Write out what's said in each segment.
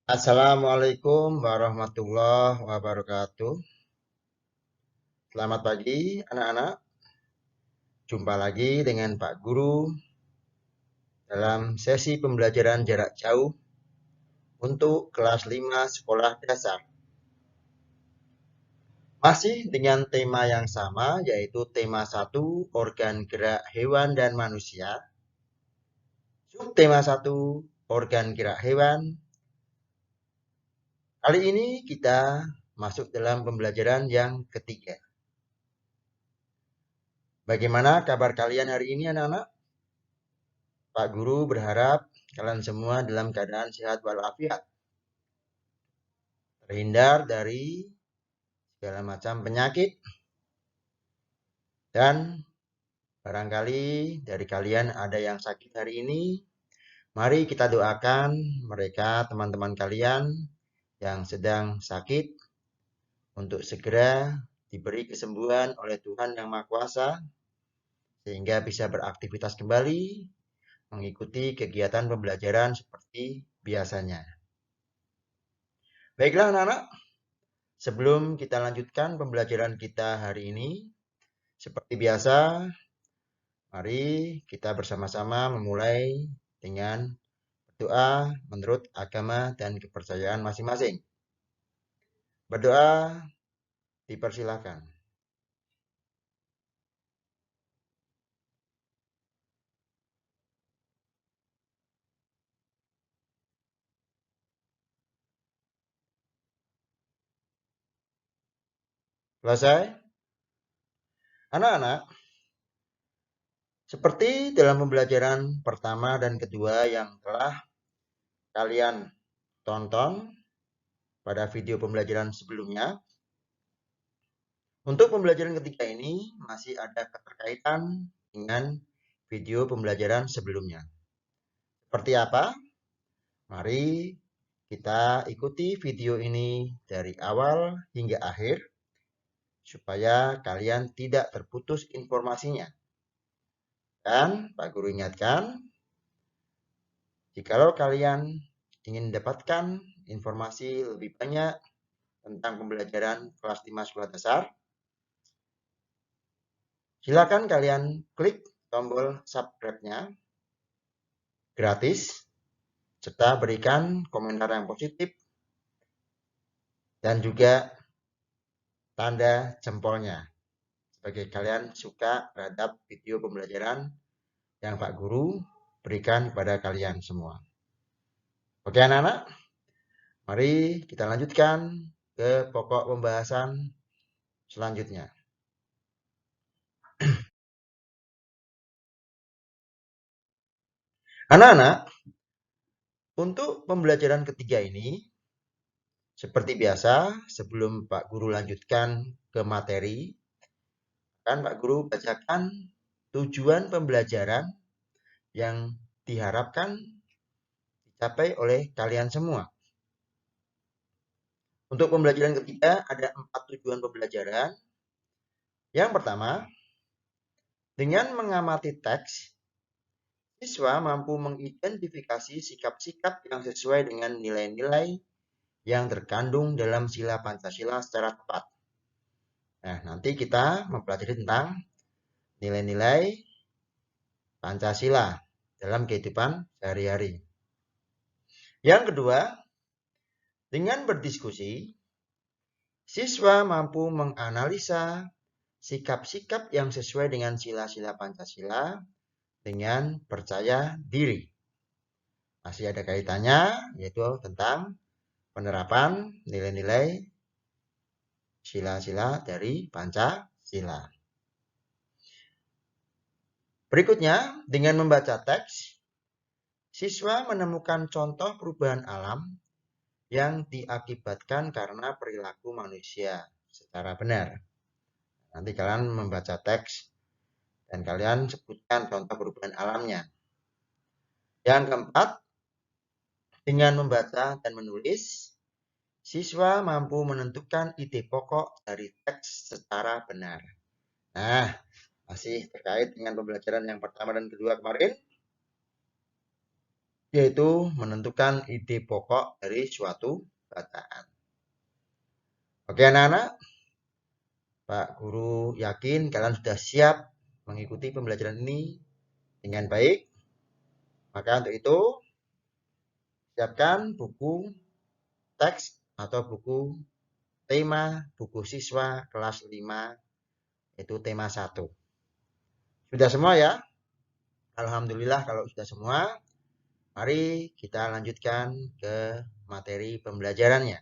Assalamualaikum warahmatullahi wabarakatuh. Selamat pagi anak-anak. Jumpa lagi dengan Pak Guru dalam sesi pembelajaran jarak jauh untuk kelas 5 sekolah dasar. Masih dengan tema yang sama, yaitu tema 1, organ gerak hewan dan manusia. Subtema 1, organ gerak hewan. Kali ini kita masuk dalam pembelajaran yang ketiga. Bagaimana kabar kalian hari ini anak-anak? Pak Guru berharap kalian semua dalam keadaan sehat walafiat. Terhindar dari segala macam penyakit. Dan barangkali dari kalian ada yang sakit hari ini. Mari kita doakan mereka, teman-teman kalian yang sedang sakit, untuk segera diberi kesembuhan oleh Tuhan Yang Maha Kuasa, sehingga bisa beraktivitas kembali, mengikuti kegiatan pembelajaran seperti biasanya. Baiklah anak-anak, sebelum kita lanjutkan pembelajaran kita hari ini, seperti biasa, mari kita bersama-sama memulai dengan berdoa menurut agama dan kepercayaan masing-masing. Berdoa dipersilakan. Selesai? Anak-anak, seperti dalam pembelajaran pertama dan kedua yang telah kalian tonton pada video pembelajaran sebelumnya, untuk pembelajaran ketiga ini masih ada keterkaitan dengan video pembelajaran sebelumnya. Seperti apa? Mari kita ikuti video ini dari awal hingga akhir, supaya kalian tidak terputus informasinya. Dan Pak Guru ingatkan, jikalau kalian ingin mendapatkan informasi lebih banyak tentang pembelajaran kelas 5 sekolah dasar, silakan kalian klik tombol subscribe-nya gratis, serta berikan komentar yang positif dan juga tanda jempolnya sebagai kalian suka terhadap video pembelajaran yang Pak Guru berikan kepada kalian semua. Oke anak-anak, mari kita lanjutkan ke pokok pembahasan selanjutnya. Anak-anak, untuk pembelajaran ketiga ini, seperti biasa, sebelum Pak Guru lanjutkan ke materi, akan Pak Guru bacakan tujuan pembelajaran yang diharapkan dicapai oleh kalian semua. Untuk pembelajaran ketiga ada 4 tujuan pembelajaran. Yang pertama, dengan mengamati teks, siswa mampu mengidentifikasi sikap-sikap yang sesuai dengan nilai-nilai yang terkandung dalam sila Pancasila secara tepat. Nah, nanti kita mempelajari tentang nilai-nilai Pancasila dalam kehidupan sehari-hari. Yang kedua, dengan berdiskusi, siswa mampu menganalisa sikap-sikap yang sesuai dengan sila-sila Pancasila dengan percaya diri. Masih ada kaitannya, yaitu tentang penerapan nilai-nilai sila-sila dari Pancasila. Berikutnya, dengan membaca teks, siswa menemukan contoh perubahan alam yang diakibatkan karena perilaku manusia secara benar. Nanti kalian membaca teks dan kalian sebutkan contoh perubahan alamnya. Yang keempat, dengan membaca dan menulis, siswa mampu menentukan ide pokok dari teks secara benar. Nah, masih terkait dengan pembelajaran yang pertama dan kedua kemarin. yaitu menentukan ide pokok dari suatu bacaan. Oke anak-anak, Pak Guru yakin kalian sudah siap mengikuti pembelajaran ini dengan baik. Maka untuk itu, siapkan buku teks atau buku tema buku siswa kelas 5, yaitu tema 1. Sudah semua ya? Alhamdulillah kalau sudah semua. Mari kita lanjutkan ke materi pembelajarannya.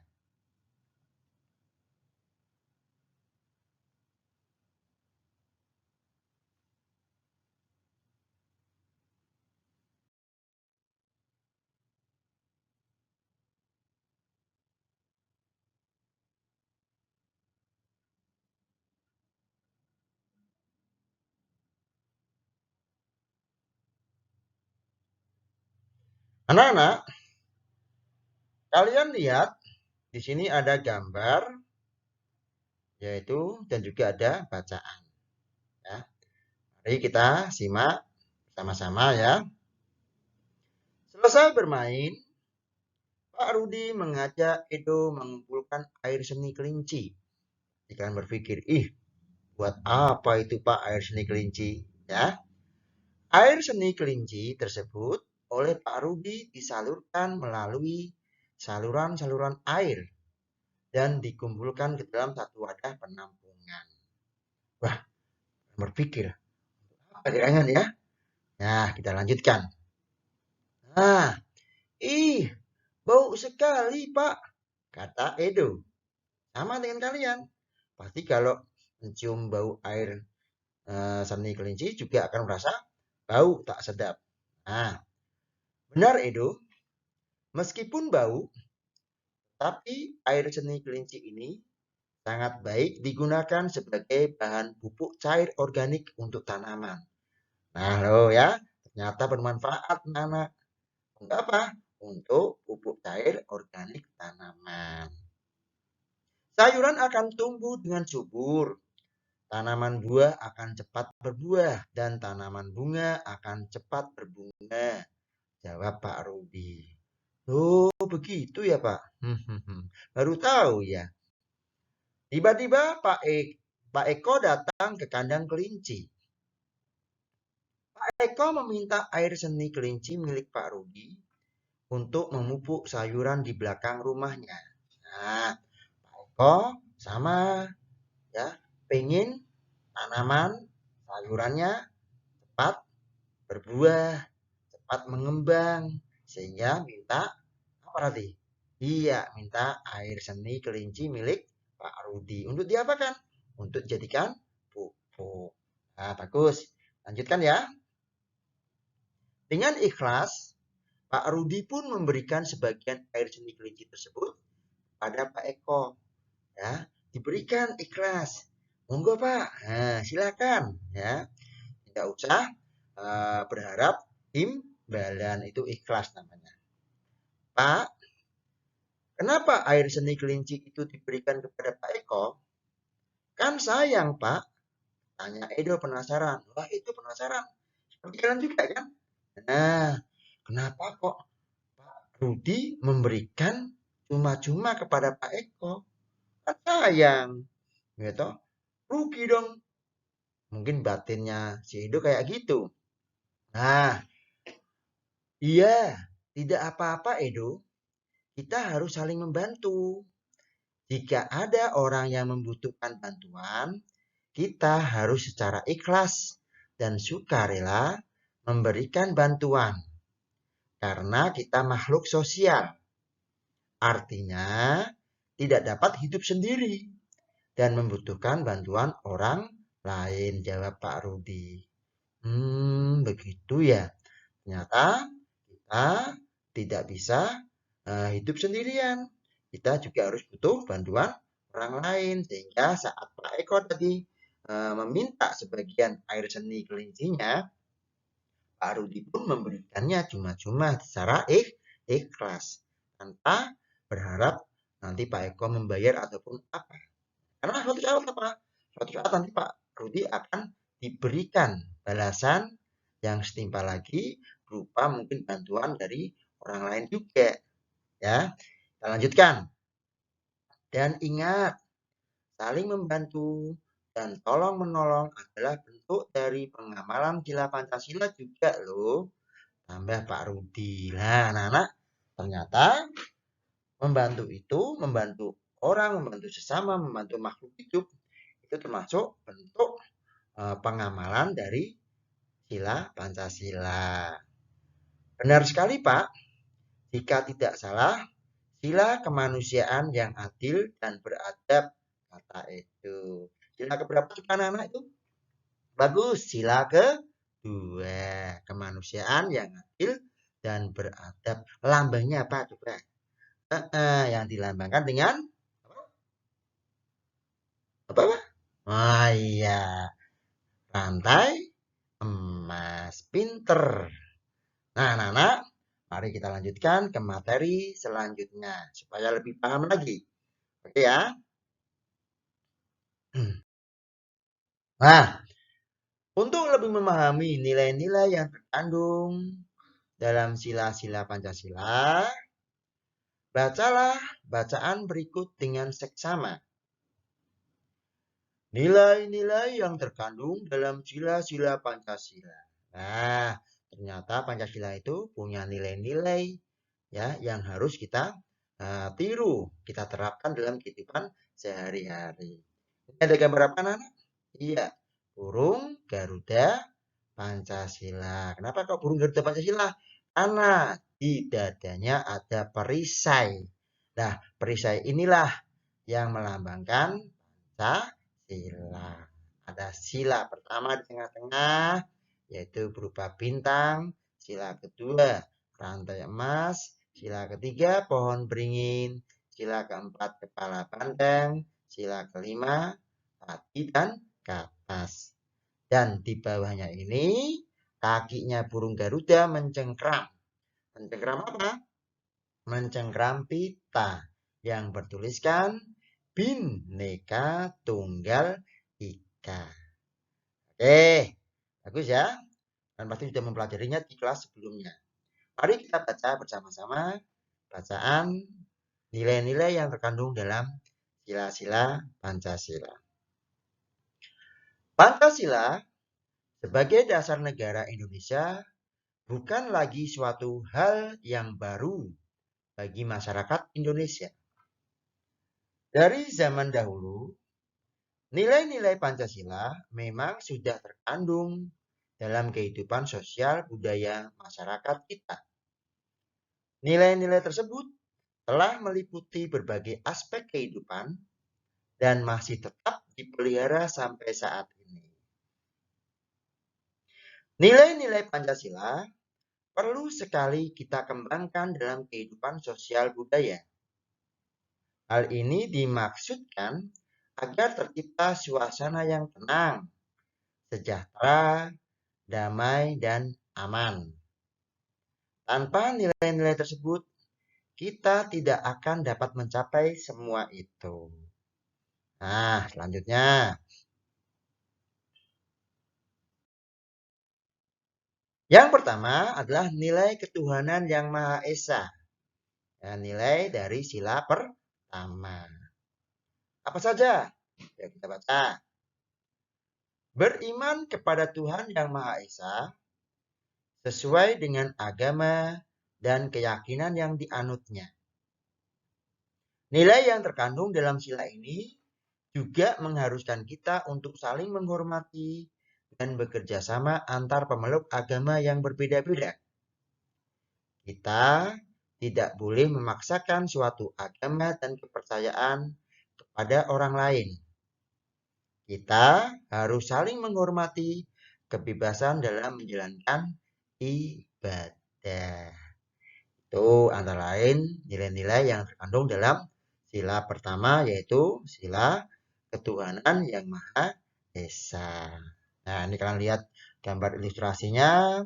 Anak-anak, kalian lihat di sini ada gambar, yaitu dan juga ada bacaan. Ya. Mari kita simak sama-sama ya. Selesai bermain, Pak Rudi mengajak Edo mengumpulkan air seni kelinci. Kalian berpikir, buat apa itu Pak air seni kelinci? Ya, air seni kelinci tersebut oleh Pak Rudi disalurkan melalui saluran-saluran air dan dikumpulkan ke dalam satu wadah penampungan. Wah, berpikir, apa gerangan ya? Nah, kita lanjutkan. Nah, bau sekali Pak, kata Edo. Sama dengan kalian. Pasti kalau mencium bau air seni kelinci juga akan merasa bau tak sedap. Nah, benar Edo, meskipun bau, tapi air seni kelinci ini sangat baik digunakan sebagai bahan pupuk cair organik untuk tanaman. Nah, loh ya, ternyata bermanfaat, anak. Untuk apa? Untuk pupuk cair organik tanaman. Sayuran akan tumbuh dengan subur. Tanaman buah akan cepat berbuah dan tanaman bunga akan cepat berbunga. Jawab Pak Rudi. Oh, begitu ya, Pak. Baru tahu ya. Tiba-tiba Pak Eko datang ke kandang kelinci. Pak Eko meminta air seni kelinci milik Pak Rudi untuk memupuk sayuran di belakang rumahnya. Nah, Pak Eko sama ya, pengen tanaman sayurannya cepat berbuah, cepat mengembang, sehingga minta apa tadi? Iya, minta air seni kelinci milik Pak Rudi. Untuk diapakan? Untuk jadikan pupuk. Nah, bagus. Lanjutkan ya. Dengan ikhlas, Pak Rudi pun memberikan sebagian air seni kelinci tersebut pada Pak Eko. Ya, diberikan ikhlas. Monggo Pak, nah, silakan. Ya, tidak usah berharap imbalan, itu ikhlas namanya. Pak, kenapa air seni kelinci itu diberikan kepada Pak Eko? Kan sayang Pak, tanya Edo penasaran. Wah itu penasaran, seperti kalian juga kan? Nah, kenapa kok Pak Rudi memberikan cuma-cuma kepada Pak Eko? Kan sayang, gitu. Rugi dong. Mungkin batinnya si Edo kayak gitu. Nah, iya, tidak apa-apa Edo. Kita harus saling membantu. Jika ada orang yang membutuhkan bantuan, kita harus secara ikhlas dan sukarela memberikan bantuan. Karena kita makhluk sosial. Artinya, tidak dapat hidup sendiri dan membutuhkan bantuan orang lain, jawab Pak Rudi. Begitu ya. Ternyata kita tidak bisa hidup sendirian. Kita juga harus butuh bantuan orang lain. Sehingga saat Pak Eko tadi meminta sebagian air seni kelincinya, Pak Rudi pun memberikannya cuma-cuma secara ikhlas. Tanpa berharap nanti Pak Eko membayar ataupun apa. Karena suatu saat apa? Suatu saat nanti Pak Rudi akan diberikan balasan yang setimpal lagi berupa mungkin bantuan dari orang lain juga. Ya, kita lanjutkan. Dan ingat, saling membantu dan tolong-menolong adalah bentuk dari pengamalan sila Pancasila juga loh. Tambah Pak Rudi. Nah, anak-anak, ternyata membantu itu, membantu orang, membantu sesama, membantu makhluk hidup, itu termasuk bentuk pengamalan dari sila Pancasila. Benar sekali, Pak. Jika tidak salah, sila kemanusiaan yang adil dan beradab, kata itu. Sila keberapa anak-anak itu? Bagus, sila kedua. Kemanusiaan yang adil dan beradab. Lambangnya apa coba? Yang dilambangkan dengan apa? Oh iya, rantai emas. Pinter. Nah, anak-anak, mari kita lanjutkan ke materi selanjutnya supaya lebih paham lagi. Oke ya. Nah, untuk lebih memahami nilai-nilai yang terkandung dalam sila-sila Pancasila, bacalah bacaan berikut dengan seksama. Nilai-nilai yang terkandung dalam sila-sila Pancasila. Nah, ternyata Pancasila itu punya nilai-nilai ya yang harus kita tiru, kita terapkan dalam kehidupan sehari-hari. Ini ada gambar apa, anak? Iya, burung Garuda Pancasila. Kenapa kok burung Garuda Pancasila? Karena di dadanya ada perisai. Nah, perisai inilah yang melambangkan Pancasila. Ada sila pertama di tengah-tengah, yaitu berupa bintang. Sila kedua, rantai emas. Sila ketiga, pohon beringin. Sila keempat, kepala banteng. Sila kelima, hati dan kapas. Dan di bawahnya ini, kakinya burung Garuda mencengkram. Mencengkram apa? Mencengkram pita yang bertuliskan Bhinneka Tunggal Ika. Oke, bagus ya. Dan pasti sudah mempelajarinya di kelas sebelumnya. Mari kita baca bersama-sama bacaan nilai-nilai yang terkandung dalam sila-sila Pancasila. Pancasila sebagai dasar negara Indonesia bukan lagi suatu hal yang baru bagi masyarakat Indonesia. Dari zaman dahulu, nilai-nilai Pancasila memang sudah terkandung dalam kehidupan sosial budaya masyarakat kita. Nilai-nilai tersebut telah meliputi berbagai aspek kehidupan dan masih tetap dipelihara sampai saat ini. Nilai-nilai Pancasila perlu sekali kita kembangkan dalam kehidupan sosial budaya. Hal ini dimaksudkan agar tercipta suasana yang tenang, sejahtera, damai, dan aman. Tanpa nilai-nilai tersebut, kita tidak akan dapat mencapai semua itu. Nah, selanjutnya. Yang pertama adalah nilai ketuhanan yang Maha Esa. Ya, nilai dari sila pertama. Apa saja? Ya, kita baca. Beriman kepada Tuhan yang Maha Esa sesuai dengan agama dan keyakinan yang dianutnya. Nilai yang terkandung dalam sila ini juga mengharuskan kita untuk saling menghormati dan bekerja sama antar pemeluk agama yang berbeda-beda. Kita tidak boleh memaksakan suatu agama dan kepercayaan kepada orang lain. Kita harus saling menghormati kebebasan dalam menjalankan ibadah. Itu antara lain nilai-nilai yang terkandung dalam sila pertama, yaitu sila ketuhanan yang Maha Esa. Nah, ini kalian lihat gambar ilustrasinya.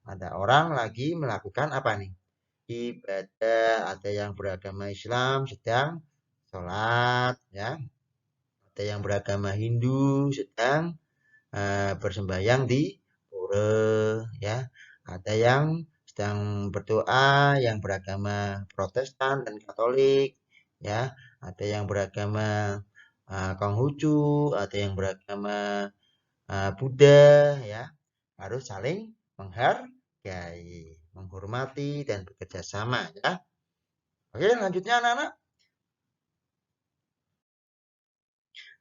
Ada orang lagi melakukan apa nih? Ibadah. Ada yang beragama Islam sedang sholat, ya. Ada yang beragama Hindu sedang bersembahyang di pura, ya. Ada yang sedang berdoa, yang beragama Protestan dan Katolik, ya, ada yang beragama Konghucu, ada yang beragama Buddha, ya, harus saling menghargai, menghormati dan bekerja sama, ya. Oke, lanjutnya anak-anak.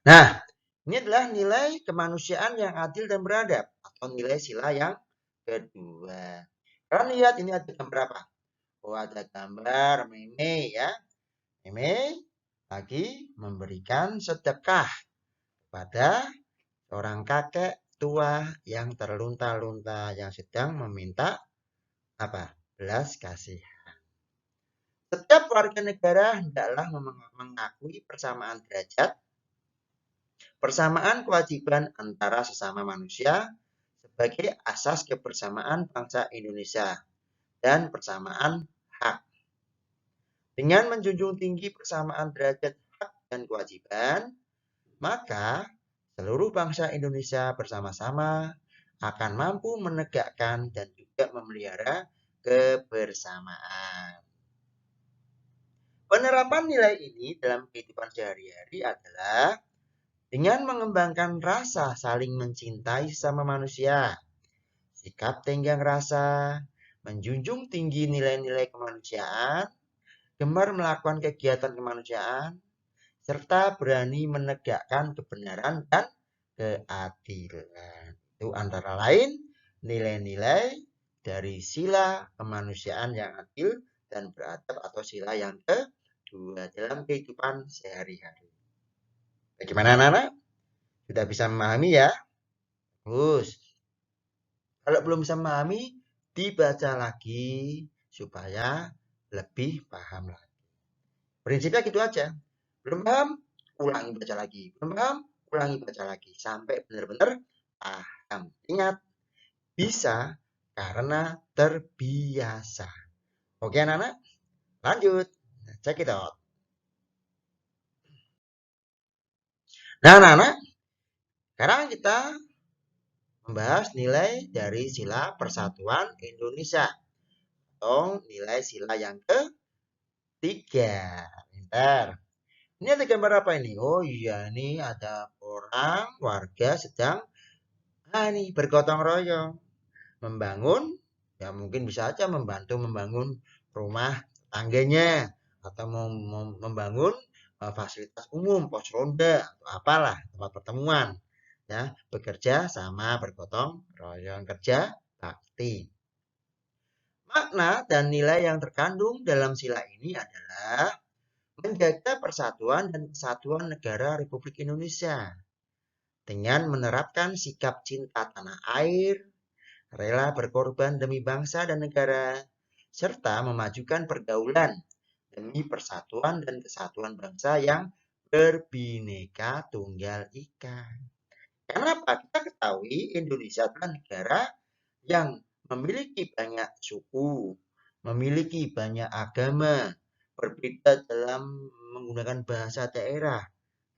Nah, ini adalah nilai kemanusiaan yang adil dan beradab atau nilai sila yang kedua. Kalian lihat ini ada gambar apa? Oh, ada gambar meme, ya. Meme lagi memberikan sedekah pada seorang kakek tua yang terlunta-lunta yang sedang meminta apa? Belas kasih. Setiap warga negara hendaklah mengakui persamaan derajat, persamaan kewajiban antara sesama manusia sebagai asas kebersamaan bangsa Indonesia dan persamaan hak. Dengan menjunjung tinggi persamaan derajat hak dan kewajiban, maka seluruh bangsa Indonesia bersama-sama akan mampu menegakkan dan juga memelihara kebersamaan. Penerapan nilai ini dalam kehidupan sehari-hari adalah dengan mengembangkan rasa saling mencintai sama manusia, sikap tenggang rasa, menjunjung tinggi nilai-nilai kemanusiaan, gemar melakukan kegiatan kemanusiaan, serta berani menegakkan kebenaran dan keadilan. Itu antara lain nilai-nilai dari sila kemanusiaan yang adil dan beradab atau sila yang kedua dalam kehidupan sehari-hari. Bagaimana anak-anak? Sudah bisa memahami ya? Bagus. Kalau belum bisa memahami, dibaca lagi supaya lebih paham lagi. Prinsipnya gitu aja. Belum paham, ulangi baca lagi. Belum paham, ulangi baca lagi. Sampai benar-benar paham. Ingat, bisa karena terbiasa. Oke anak-anak, lanjut. Check it out. Nah anak-anak, sekarang kita membahas nilai dari sila persatuan Indonesia. Atau nilai sila yang ketiga. Bentar. Ini ada gambar apa ini? Oh iya, ini ada orang, warga sedang ini bergotong royong membangun, ya mungkin bisa aja membantu membangun rumah tangganya atau membangun fasilitas umum, pos ronda atau apalah tempat pertemuan, ya bekerja sama bergotong royong kerja bakti. Makna dan nilai yang terkandung dalam sila ini adalah menjaga persatuan dan kesatuan negara Republik Indonesia dengan menerapkan sikap cinta tanah air, rela berkorban demi bangsa dan negara, serta memajukan pergaulan demi persatuan dan kesatuan bangsa yang berbineka tunggal ika. Kenapa? Kita ketahui Indonesia adalah negara yang memiliki banyak suku, memiliki banyak agama, berbeda dalam menggunakan bahasa daerah.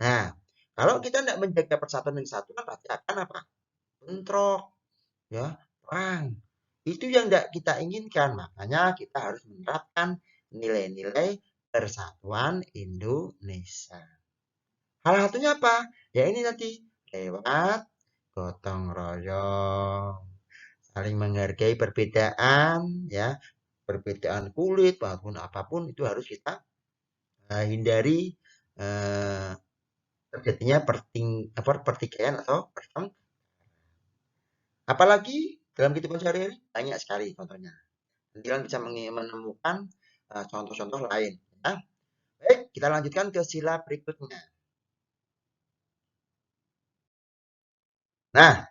Nah, kalau kita tidak menjaga persatuan dan kesatuan, pasti akan apa? Bentrok, ya, perang. Itu yang tidak kita inginkan. Makanya kita harus menerapkan nilai-nilai persatuan Indonesia. Salah satunya apa? Ya ini nanti lewat gotong royong, saling menghargai perbedaan, ya, perbedaan kulit maupun apapun itu harus kita hindari terjadinya pertikaian atau pertengkaran. Apalagi dalam kehidupan sehari-hari banyak sekali contohnya. Nanti kalian bisa menemukan contoh-contoh lain. Ya. Baik, kita lanjutkan ke sila berikutnya. Nah,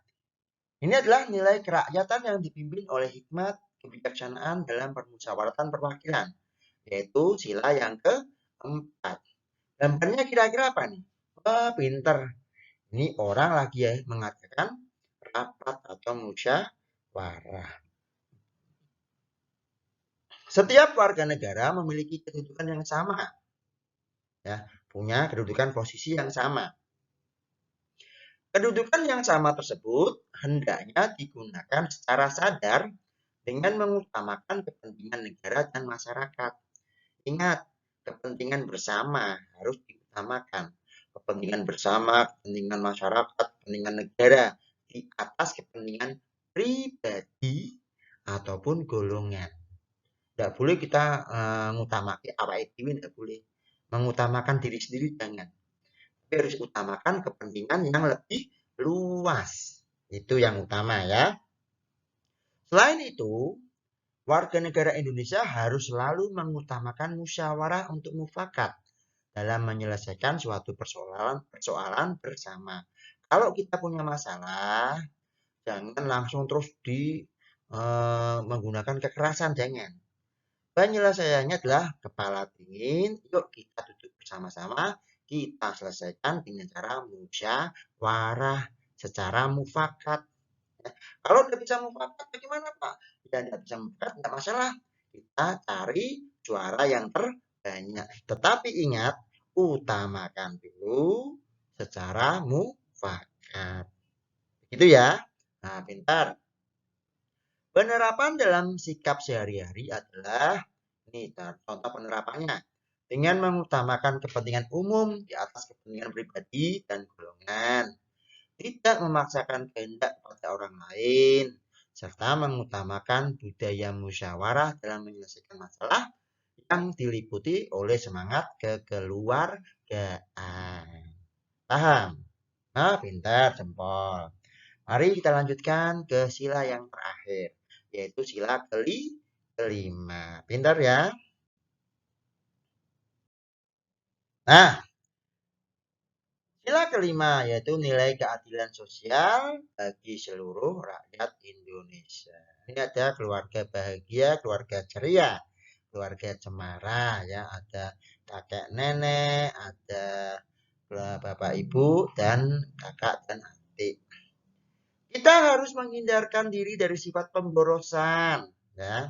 ini adalah nilai kerakyatan yang dipimpin oleh hikmat kebijaksanaan dalam permusyawaratan perwakilan, yaitu sila yang keempat. Gambarnya kira-kira apa nih? Wah, pinter. Ini orang lagi ya mengatakan rapat atau musyawarah. Setiap warga negara memiliki kedudukan yang sama. Ya, punya kedudukan posisi yang sama. Kedudukan yang sama tersebut hendaknya digunakan secara sadar dengan mengutamakan kepentingan negara dan masyarakat. Ingat, kepentingan bersama harus diutamakan. Kepentingan bersama, kepentingan masyarakat, kepentingan negara di atas kepentingan pribadi ataupun golongan. Tidak boleh kita mengutamakan awak dhewe, tidak boleh. Mengutamakan diri sendiri jangan. Tapi harus utamakan kepentingan yang lebih luas. Itu yang utama ya. Selain itu, warga negara Indonesia harus selalu mengutamakan musyawarah untuk mufakat dalam menyelesaikan suatu persoalan bersama. Kalau kita punya masalah, jangan langsung terus menggunakan kekerasan, jangan. Penyelesaiannya adalah kepala dingin. Yuk kita duduk bersama-sama, kita selesaikan dengan cara musyawarah secara mufakat. Ya. Kalau tidak bisa mufakat, bagaimana Pak? Ya tidak bisa mufakat, tidak masalah. Kita cari suara yang terbanyak. Tetapi ingat, utamakan dulu secara mufakat. Gitu ya. Nah, pintar. Penerapan dalam sikap sehari-hari adalah, ini contoh penerapannya, dengan mengutamakan kepentingan umum di atas kepentingan pribadi dan golongan, tidak memaksakan kehendak pada orang lain, serta mengutamakan budaya musyawarah dalam menyelesaikan masalah yang diliputi oleh semangat kekeluargaan. Paham? Nah, pintar, jempol. Mari kita lanjutkan ke sila yang terakhir, yaitu sila kelima. Pintar ya? Nah, sila kelima yaitu nilai keadilan sosial bagi seluruh rakyat Indonesia. Ini ada keluarga bahagia, keluarga ceria, keluarga cemara, ya. Ada kakek nenek, ada bapak ibu, dan kakak dan adik. Kita harus menghindarkan diri dari sifat pemborosan, ya.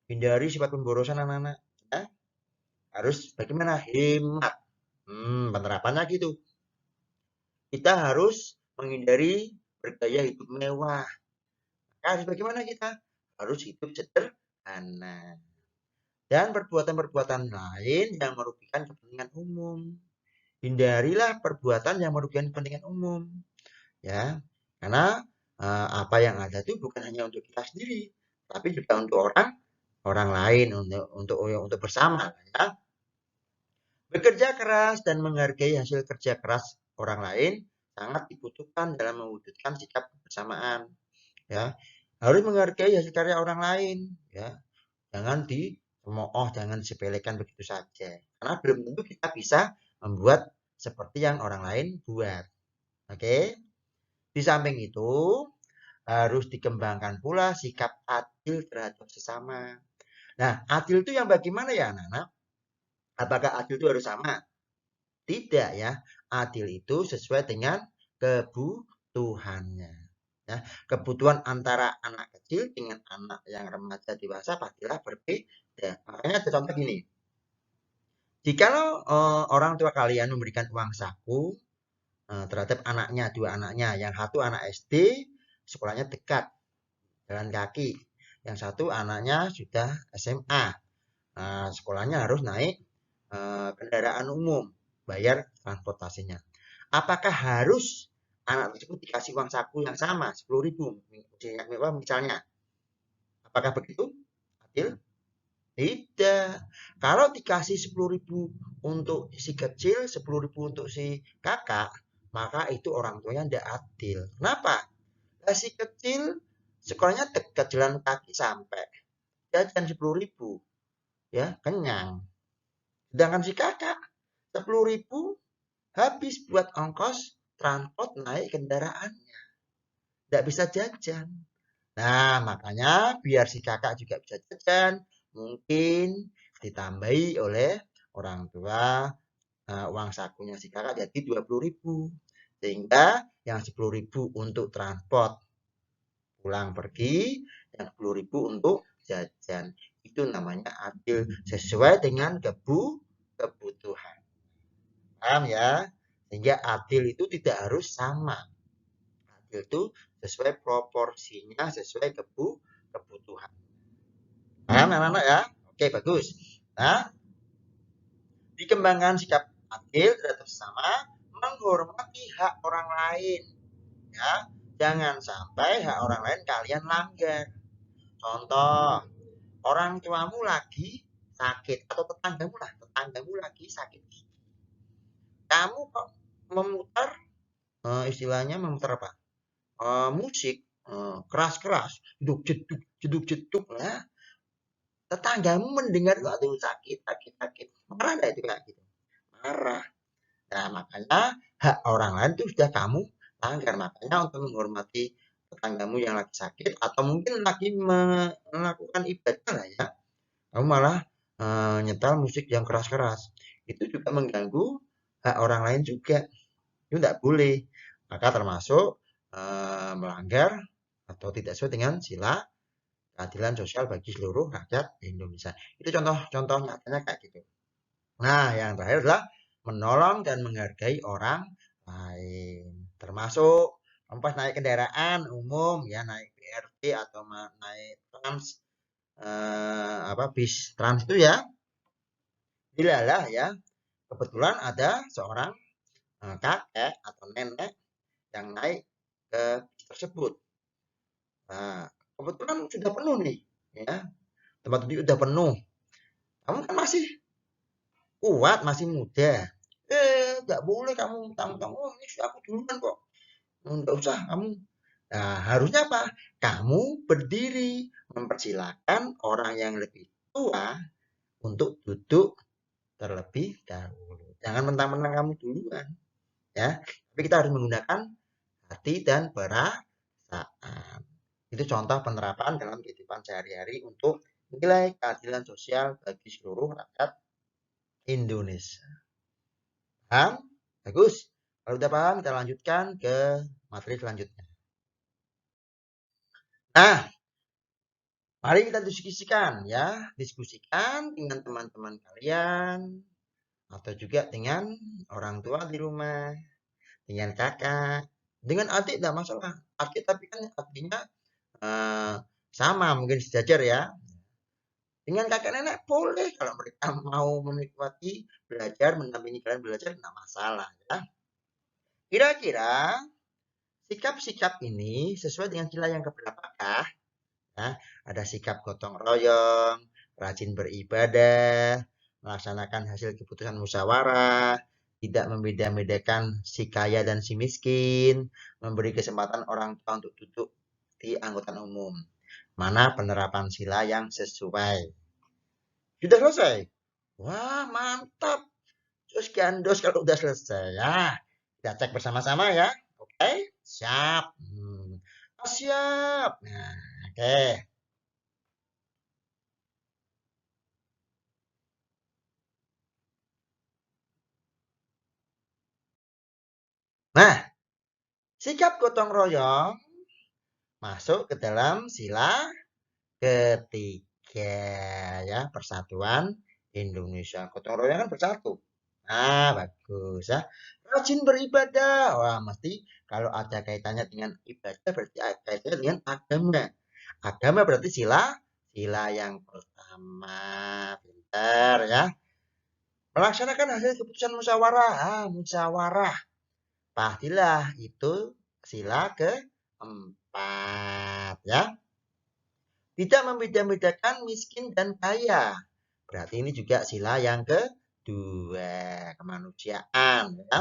Hindari sifat pemborosan anak-anak, ya. Harus bagaimana? Hemat. Penerapannya gitu. Kita harus menghindari bergaya hidup mewah. Harus bagaimana kita? Harus hidup sederhana. Dan perbuatan-perbuatan lain yang merugikan kepentingan umum. Hindarilah perbuatan yang merugikan kepentingan umum. Ya, karena apa yang ada itu bukan hanya untuk kita sendiri, tapi juga untuk orang lain, untuk bersama. Ya. Bekerja keras dan menghargai hasil kerja keras orang lain sangat dibutuhkan dalam mewujudkan sikap kebersamaan. Ya, harus menghargai hasil karya orang lain. Ya, jangan dicemooh, jangan disepelekan begitu saja. Karena belum tentu kita bisa membuat seperti yang orang lain buat. Oke? Di samping itu, harus dikembangkan pula sikap adil terhadap sesama. Nah, adil itu yang bagaimana ya anak-anak? Apakah adil itu harus sama? Tidak ya. Adil itu sesuai dengan kebutuhannya. Ya, kebutuhan antara anak kecil dengan anak yang remaja dewasa pastilah berbeda. Makanya ada contoh gini. Jikalau orang tua kalian memberikan uang saku terhadap anaknya, dua anaknya, yang satu anak SD, sekolahnya dekat, jalan kaki. Yang satu anaknya sudah SMA. Nah, sekolahnya harus naik kendaraan umum, bayar transportasinya. Apakah harus anak tersebut dikasih uang saku yang sama, 10.000 misalnya? Apakah begitu? Adil? Tidak. Kalau dikasih 10.000 untuk si kecil, 10.000 untuk si kakak, maka itu orang tuanya tidak adil. Kenapa? Si kecil sekolahnya dekat, jalan kaki sampai jajan 10.000, ya kenyang. Sedangkan si kakak 10.000 habis buat ongkos transport naik kendaraannya, tidak bisa jajan. Nah, makanya biar si kakak juga bisa jajan, mungkin ditambahi oleh orang tua uang sakunya si kakak jadi 20.000. Sehingga yang 10.000 untuk transport pulang pergi, yang 10.000 untuk jajan. Itu namanya adil sesuai dengan kebutuhan. Paham ya? Sehingga adil itu tidak harus sama. Adil itu sesuai proporsinya, sesuai kebutuhan. Paham anak-anak ya? Oke, bagus. Nah, dikembangkan sikap adil terhadap sesama, menghormati hak orang lain. Ya, jangan sampai hak orang lain kalian langgar. Contoh, orang tuamu lagi sakit atau tetanggamu lagi sakit. Kamu kok memutar istilahnya memutar apa? Musik keras-keras, jeduk-jeduk lah. Tetanggamu mendengar aduh sakit. Marah enggak itu kayak gitu? Marah. Nah, makanya hak orang lain itu sudah kamu langgar. Makanya untuk menghormati tetanggamu yang lagi sakit atau mungkin lagi melakukan ibadah lah ya, kamu malah nyetel musik yang keras-keras. Itu juga mengganggu hak orang lain juga. Itu tidak boleh. Maka termasuk melanggar atau tidak sesuai dengan sila keadilan sosial bagi seluruh rakyat Indonesia. Itu contoh-contoh nyatanya kayak gitu. Nah, yang terakhir adalah menolong dan menghargai orang lain. Termasuk pas naik kendaraan umum, ya naik BRT atau naik trans, bis trans itu ya, dilalah ya, kebetulan ada seorang kakek atau nenek yang naik ke bis tersebut. Nah, kebetulan sudah penuh nih, ya, tempat duduk sudah penuh. Kamu kan masih kuat, masih muda. Nggak boleh kamu mentang-mentang, oh ini aku duluan kok. Nggak usah kamu. Nah, harusnya apa? Kamu berdiri, mempersilahkan orang yang lebih tua untuk duduk terlebih dahulu. Jangan mentang-mentang kamu duluan, ya. Tapi kita harus menggunakan hati dan perasaan. Itu contoh penerapan dalam kehidupan sehari-hari untuk nilai keadilan sosial bagi seluruh rakyat Indonesia. Paham? Bagus. Kalau udah paham, kita lanjutkan ke materi selanjutnya. Nah, mari kita diskusikan ya. Diskusikan dengan teman-teman kalian atau juga dengan orang tua di rumah, dengan kakak, dengan adik tidak masalah. Adik tapi kan artinya sama mungkin sejajar ya. Dengan kakak nenek boleh kalau mereka mau menikmati belajar, mendampingi kalian belajar, tidak masalah ya. Kira-kira sikap-sikap ini sesuai dengan sila yang keberapakah? Ya, ada sikap gotong royong, rajin beribadah, melaksanakan hasil keputusan musyawarah, tidak membeda-bedakan si kaya dan si miskin, memberi kesempatan orang tua untuk duduk di angkutan umum. Mana penerapan sila yang sesuai? Sudah selesai? Wah, mantap. Terus gandos kalau udah selesai. Ya, kita cek bersama-sama ya. Oke, siap. Siap. Nah, oke. Nah, sikap gotong royong masuk ke dalam sila ketiga ya, Persatuan Indonesia. Gotong royong kan bersatu. Nah, bagus ya. Rajin beribadah. Wah, mesti kalau ada kaitannya dengan ibadah berarti ada kaitannya dengan agama. Agama berarti sila yang pertama. Pintar ya. Melaksanakan hasil keputusan musyawarah. Musyawarah. Pastilah itu sila keempat ya. Tidak membeda-bedakan miskin dan kaya. Berarti ini juga sila yang kedua, kemanusiaan ya.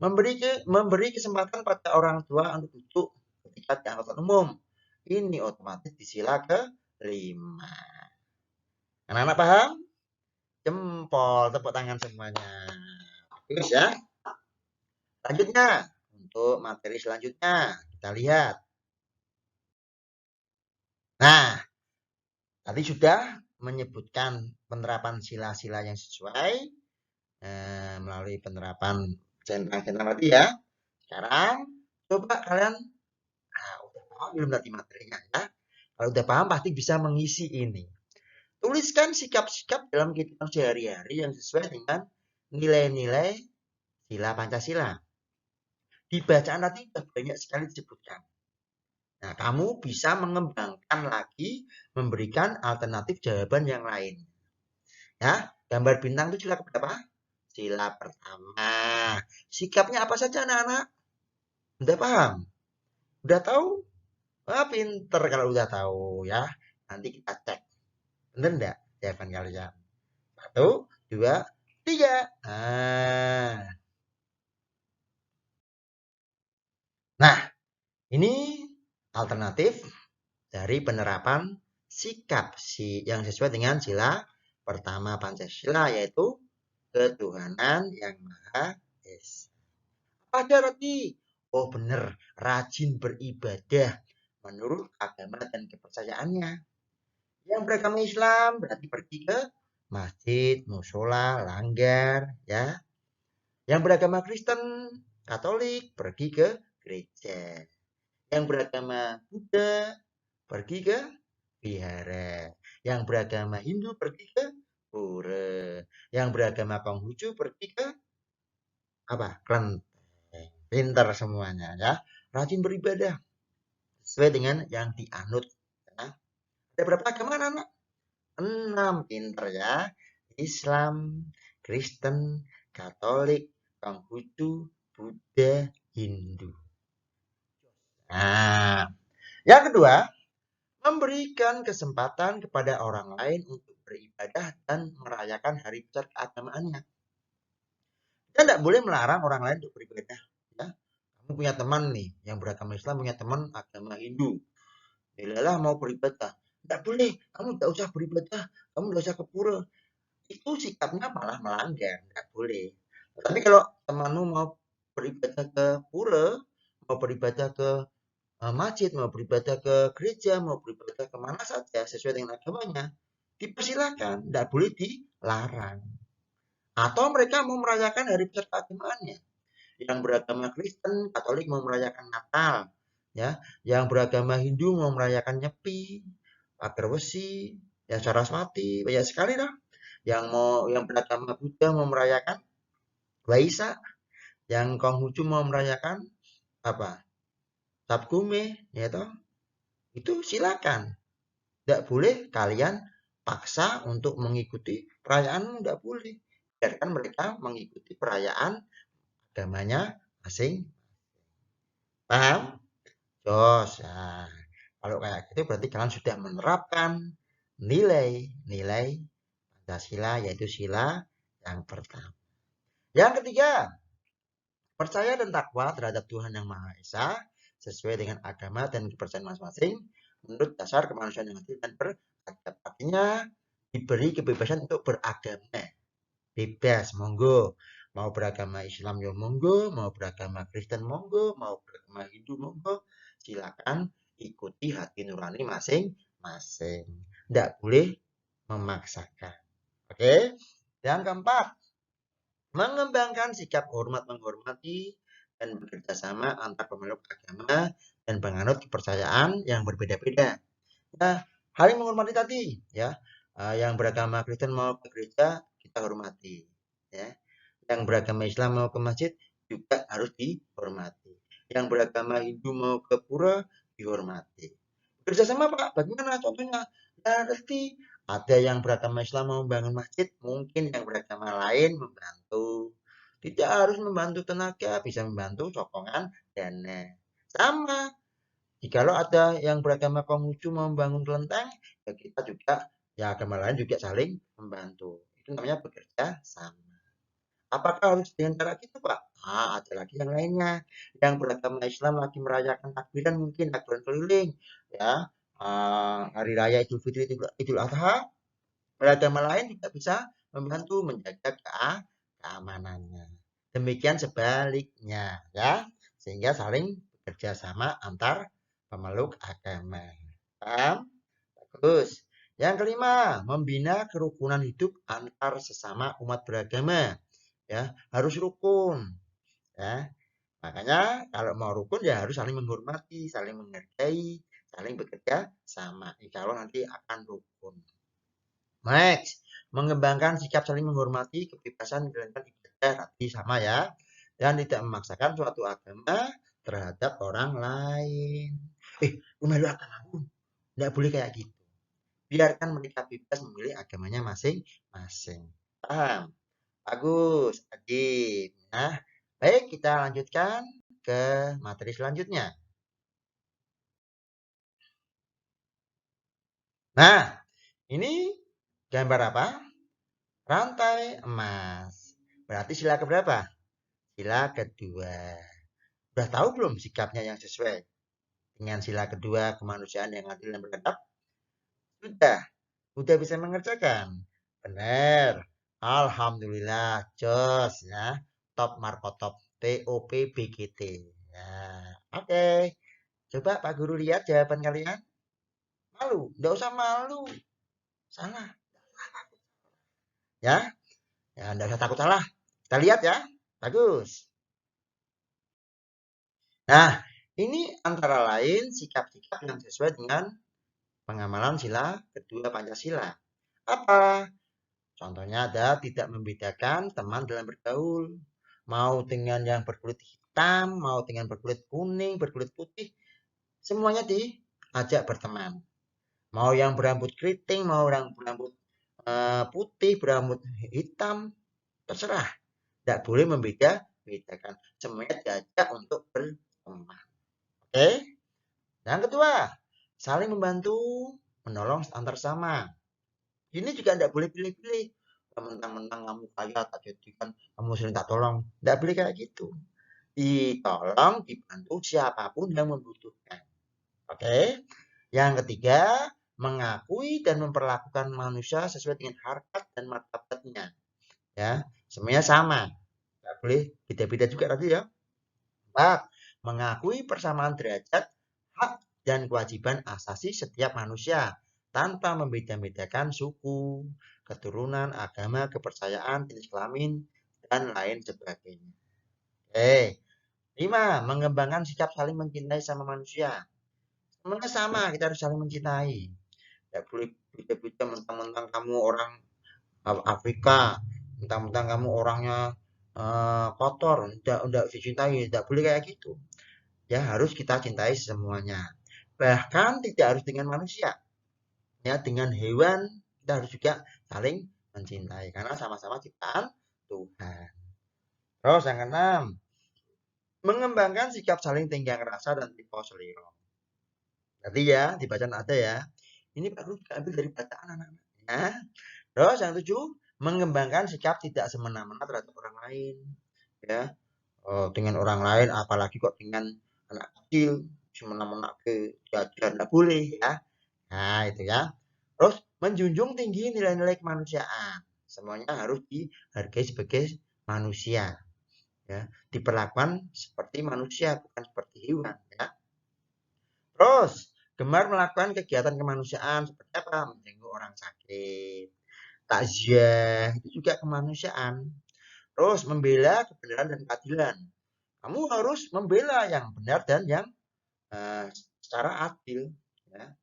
Memberi kesempatan pada orang tua untuk duduk ketika di angkutan umum. Ini otomatis di sila kelima. Anak-anak paham? Jempol, tepuk tangan semuanya. Bagus ya. Selanjutnya, untuk materi selanjutnya, kita lihat. Nah, tadi sudah menyebutkan penerapan sila-sila yang sesuai melalui penerapan centang-centang tadi ya. Sekarang coba kalian udah paham belum nanti materinya ya? Kalau udah paham pasti bisa mengisi ini. Tuliskan sikap-sikap dalam kehidupan sehari-hari yang sesuai dengan nilai-nilai sila Pancasila. Di bacaan tadi banyak sekali disebutkan. Nah, kamu bisa mengembangkan lagi, memberikan alternatif jawaban yang lain. Ya, gambar bintang itu sila berapa? Sila pertama. Sikapnya apa saja anak-anak? Udah paham? Udah tahu? Wah, pinter kalau udah tahu ya. Nanti kita cek. Bener enggak jawaban kalian? Satu, dua, tiga. Nah, ini alternatif dari penerapan sikap yang sesuai dengan sila pertama Pancasila, yaitu ketuhanan yang Maha Esa. Apa berarti? Oh benar, rajin beribadah menurut agama dan kepercayaannya. Yang beragama Islam berarti pergi ke masjid, musola, langgar, ya. Yang beragama Kristen, Katolik pergi ke gereja. Yang beragama Buddha pergi ke vihara. Yang beragama Hindu pergi ke pura. Yang beragama Konghucu pergi ke apa? Kelenteng. Pintar semuanya ya. Rajin beribadah sesuai dengan yang dianut. Ya. Ada berapa agama anak? 6. Pintar ya. Islam, Kristen, Katolik, Konghucu, Buddha, Hindu. Nah, yang kedua, memberikan kesempatan kepada orang lain untuk beribadah dan merayakan hari besar keagamaannya. Kita tidak boleh melarang orang lain untuk beribadah. Ya. Kamu punya teman nih, yang beragama Islam punya teman agama Hindu. Belalah mau beribadah. Tidak boleh, kamu tidak usah beribadah, kamu tidak usah ke pura. Itu sikapnya malah melanggar, tidak boleh. Tapi kalau temanmu mau beribadah ke pura, mau beribadah ke masjid, mau beribadah ke gereja, mau beribadah kemana saja sesuai dengan agamanya, dipersilakan, tidak boleh dilarang. Atau mereka mau merayakan hari besar keagamaannya. Yang beragama Kristen, Katolik mau merayakan Natal, ya. Yang beragama Hindu mau merayakan Nyepi, Pagar Besi, ya Saraswati, banyak sekali lah. Yang beragama Buddha mau merayakan Waisak, yang Konghucu mau merayakan apa? Sabkume, ya toh? Itu silakan. Tidak boleh kalian paksa untuk mengikuti perayaan, tidak boleh. Biarkan mereka mengikuti perayaan agamanya masing. Paham? Jos. Nah, kalau kayak gitu berarti kalian sudah menerapkan nilai-nilai Pancasila, yaitu sila yang pertama. Yang ketiga, percaya dan takwa terhadap Tuhan Yang Maha Esa sesuai dengan agama dan kepercayaan masing-masing menurut dasar kemanusiaan yang adil dan beradab. Artinya diberi kebebasan untuk beragama. Bebas, monggo. Mau beragama Islam ya monggo, mau beragama Kristen monggo, mau beragama Hindu monggo. Silakan ikuti hati nurani masing-masing. Tidak boleh memaksakan. Oke? Yang keempat, mengembangkan sikap hormat menghormati dan bekerja sama antar pemeluk agama dan penganut kepercayaan yang berbeda-beda. Nah, saling menghormati tadi, ya. Yang beragama Kristen mau ke gereja kita hormati, ya. Yang beragama Islam mau ke masjid juga harus dihormati. Yang beragama Hindu mau ke pura dihormati. Bekerja sama Pak, bagaimana contohnya? Ya, pasti ada yang beragama Islam mau membangun masjid, mungkin yang beragama lain membantu. Tidak harus membantu tenaga, bisa membantu sokongan dana. Sama, jikalau ada yang beragama Konghucu mau membangun kelenteng, ya kita juga, ya agama lain juga saling membantu. Itu namanya bekerja sama. Apakah harus dengan cara gitu, Pak? Ada lagi yang lainnya. Yang beragama Islam lagi merayakan takbiran, mungkin takbiran keliling, ya, hari raya Idul Fitri, Idul Adha, beragama lain juga bisa membantu menjaga keamanannya. Demikian sebaliknya, ya, sehingga saling bekerja sama antar pemeluk agama. Paham? Bagus. Yang kelima, membina kerukunan hidup antar sesama umat beragama. Ya, harus rukun. Ya, makanya kalau mau rukun ya harus saling menghormati, saling menghargai, saling bekerja sama. Insya Allah nanti akan rukun. Next, mengembangkan sikap saling menghormati, kebebasan menjalankan ibadah tadi sama ya, dan tidak memaksakan suatu agama terhadap orang lain. Lu melu agamaku. Nggak boleh kayak gitu. Biarkan mereka bebas memilih agamanya masing-masing. Paham? Bagus, Adib. Nah, baik kita lanjutkan ke materi selanjutnya. Nah, ini gambar apa? Rantai emas. Berarti sila keberapa? Sila kedua. Udah tahu belum sikapnya yang sesuai dengan sila kedua kemanusiaan yang adil dan beradab? Sudah. Sudah bisa mengerjakan. Benar. Alhamdulillah. Jos ya. Top Markotop. TOP BGT. Ya, oke. Coba Pak Guru lihat jawaban kalian. Malu. Nggak usah malu. Salah. Ya. Ya, nggak usah takut salah. Kita lihat ya. Bagus. Nah, ini antara lain sikap-sikap yang sesuai dengan pengamalan sila kedua Pancasila. Apa? Contohnya ada tidak membedakan teman dalam bergaul. Mau dengan yang berkulit hitam, mau dengan berkulit kuning, berkulit putih, semuanya diajak berteman. Mau yang berambut keriting, mau yang berambut putih, berambut hitam, terserah. Tidak boleh membedakan. Semuanya diajak untuk berteman. Oke? Yang kedua, saling membantu, menolong antar sama. Ini juga tidak boleh pilih-pilih. Mentang-mentang kamu kaya tak jadikan kamu sering tak tolong. Tidak boleh kayak gitu. Ditolong, dibantu siapapun yang membutuhkan. Oke. Yang ketiga, mengakui dan memperlakukan manusia sesuai dengan harkat dan martabatnya. Ya, semuanya sama. Tidak boleh beda-beda juga tadi ya. 4. Mengakui persamaan derajat, hak, dan kewajiban asasi setiap manusia tanpa membeda-bedakan suku, keturunan, agama, kepercayaan, jenis kelamin, dan lain sebagainya. Oke. 5. Mengembangkan sikap saling mencintai sama manusia. Semuanya sama, kita harus saling mencintai. Tidak boleh beda-beda mentang-mentang kamu orang Afrika, mentang-mentang kamu orangnya kotor, tidak dicintai, tidak boleh kayak gitu. Ya, harus kita cintai semuanya. Bahkan tidak harus dengan manusia. Ya, dengan hewan kita harus juga saling mencintai karena sama-sama ciptaan Tuhan. Terus yang keenam, mengembangkan sikap saling tenggang rasa dan tipe seliro. Berarti ya, di bacaan ada ya. Ini Pak Guru ambil dari bacaan anak-anak. Ya. Terus yang 7, mengembangkan sikap tidak semena-mena terhadap orang lain. Ya, dengan orang lain, apalagi kok dengan anak kecil, semena-mena ke jajan, nggak boleh ya. Nah, itu ya. Terus menjunjung tinggi nilai-nilai kemanusiaan. Semuanya harus dihargai sebagai manusia. Ya, diperlakukan seperti manusia, bukan seperti hewan. Ya. Terus, gemar melakukan kegiatan kemanusiaan seperti apa? Menjenguk orang sakit, takziah, itu juga kemanusiaan. Terus membela kebenaran dan keadilan. Kamu harus membela yang benar dan yang secara adil. Ya.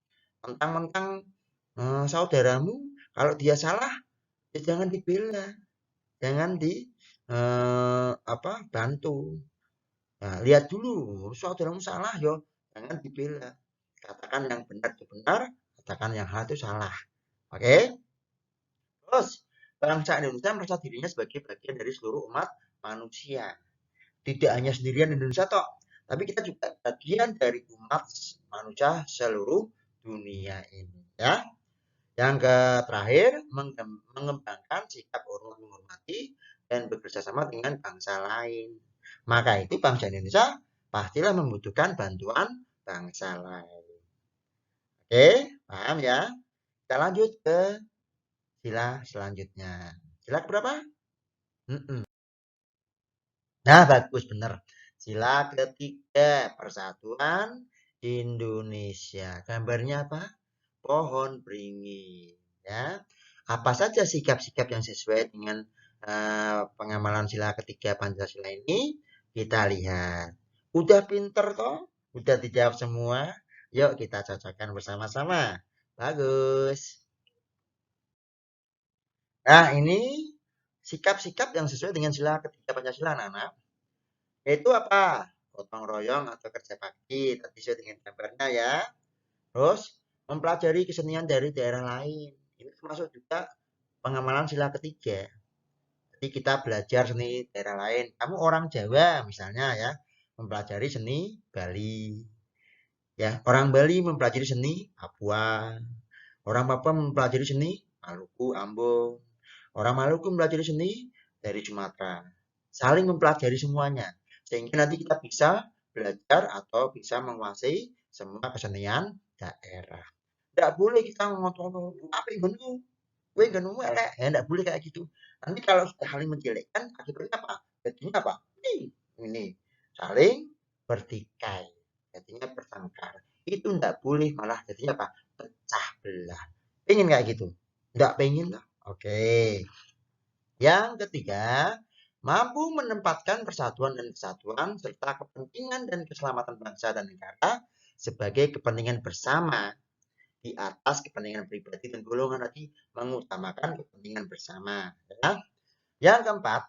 Mentang-mentang saudaramu, kalau dia salah, ya jangan dibela, jangan bantu. Nah, lihat dulu, saudaramu salah, yo, jangan dibela. Katakan yang benar itu benar, katakan yang salah itu salah. Oke? Terus, bangsa Indonesia merasa dirinya sebagai bagian dari seluruh umat manusia. Tidak hanya sendirian Indonesia toh, tapi kita juga bagian dari umat manusia seluruh dunia ini. Ya. Yang terakhir, mengembangkan sikap hormat menghormati dan bekerja sama dengan bangsa lain. Maka itu bangsa Indonesia pastilah membutuhkan bantuan bangsa lain. Oke, paham ya? Kita lanjut ke sila selanjutnya. Sila berapa? Nah, bagus benar. Sila ketiga, Persatuan Indonesia. Gambarnya apa? Pohon beringin. Ya. Apa saja sikap-sikap yang sesuai dengan pengamalan sila ketiga Pancasila ini? Kita lihat. Udah pinter toh? Udah dijawab semua? Yuk kita cocokkan bersama-sama. Bagus. Nah, ini sikap-sikap yang sesuai dengan sila ketiga Pancasila, anak-anak. Yaitu apa? gotong royong atau kerja bakti, tadi sesuai dengan gambarnya ya. Terus mempelajari kesenian dari daerah lain. Ini termasuk juga pengamalan sila ketiga. Jadi kita belajar seni daerah lain. Kamu orang Jawa misalnya ya, mempelajari seni Bali. Ya, orang Bali mempelajari seni Papua. Orang Papua mempelajari seni Maluku, Ambon. Orang Maluku mempelajari seni dari Sumatera. Saling mempelajari semuanya. Sehingga nanti kita bisa belajar atau bisa menguasai semua kesenian daerah. Tidak boleh kita ngomong apa yang gue gak nemu elek. Ya tidak boleh kayak gitu. Nanti kalau sudah saling menjelekkan, akibatnya apa? Jadinya apa? Ini saling bertikai. Jadinya bertengkar. Itu tidak boleh, malah jadinya apa? Pecah belah. Pengen kayak gitu? Tidak pengen lah. Oke. Yang ketiga, mampu menempatkan persatuan dan kesatuan serta kepentingan dan keselamatan bangsa dan negara sebagai kepentingan bersama di atas kepentingan pribadi dan golongan, tadi mengutamakan kepentingan bersama. Ya. Yang keempat,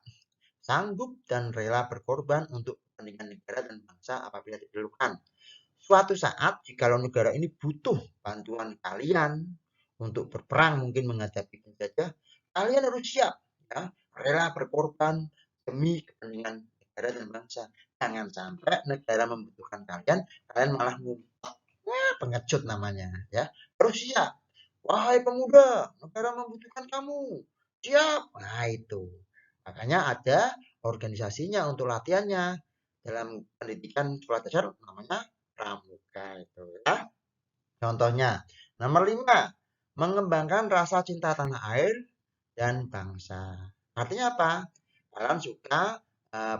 sanggup dan rela berkorban untuk kepentingan negara dan bangsa apabila diperlukan. Suatu saat, jikalau negara ini butuh bantuan kalian untuk berperang, mungkin menghadapi penjajah, kalian harus siap, ya, rela berkorban demi kepentingan negara dan bangsa. Jangan sampai negara membutuhkan kalian, kalian malah ngumpet. Wah, pengecut namanya, ya. Harus siap. Wahai pemuda, negara membutuhkan kamu. Siap. Nah, itu. Makanya ada organisasinya untuk latihannya. Dalam pendidikan sekolah dasar namanya pramuka itu ya. Contohnya, nomor 5, mengembangkan rasa cinta tanah air dan bangsa. Artinya apa? Kalian suka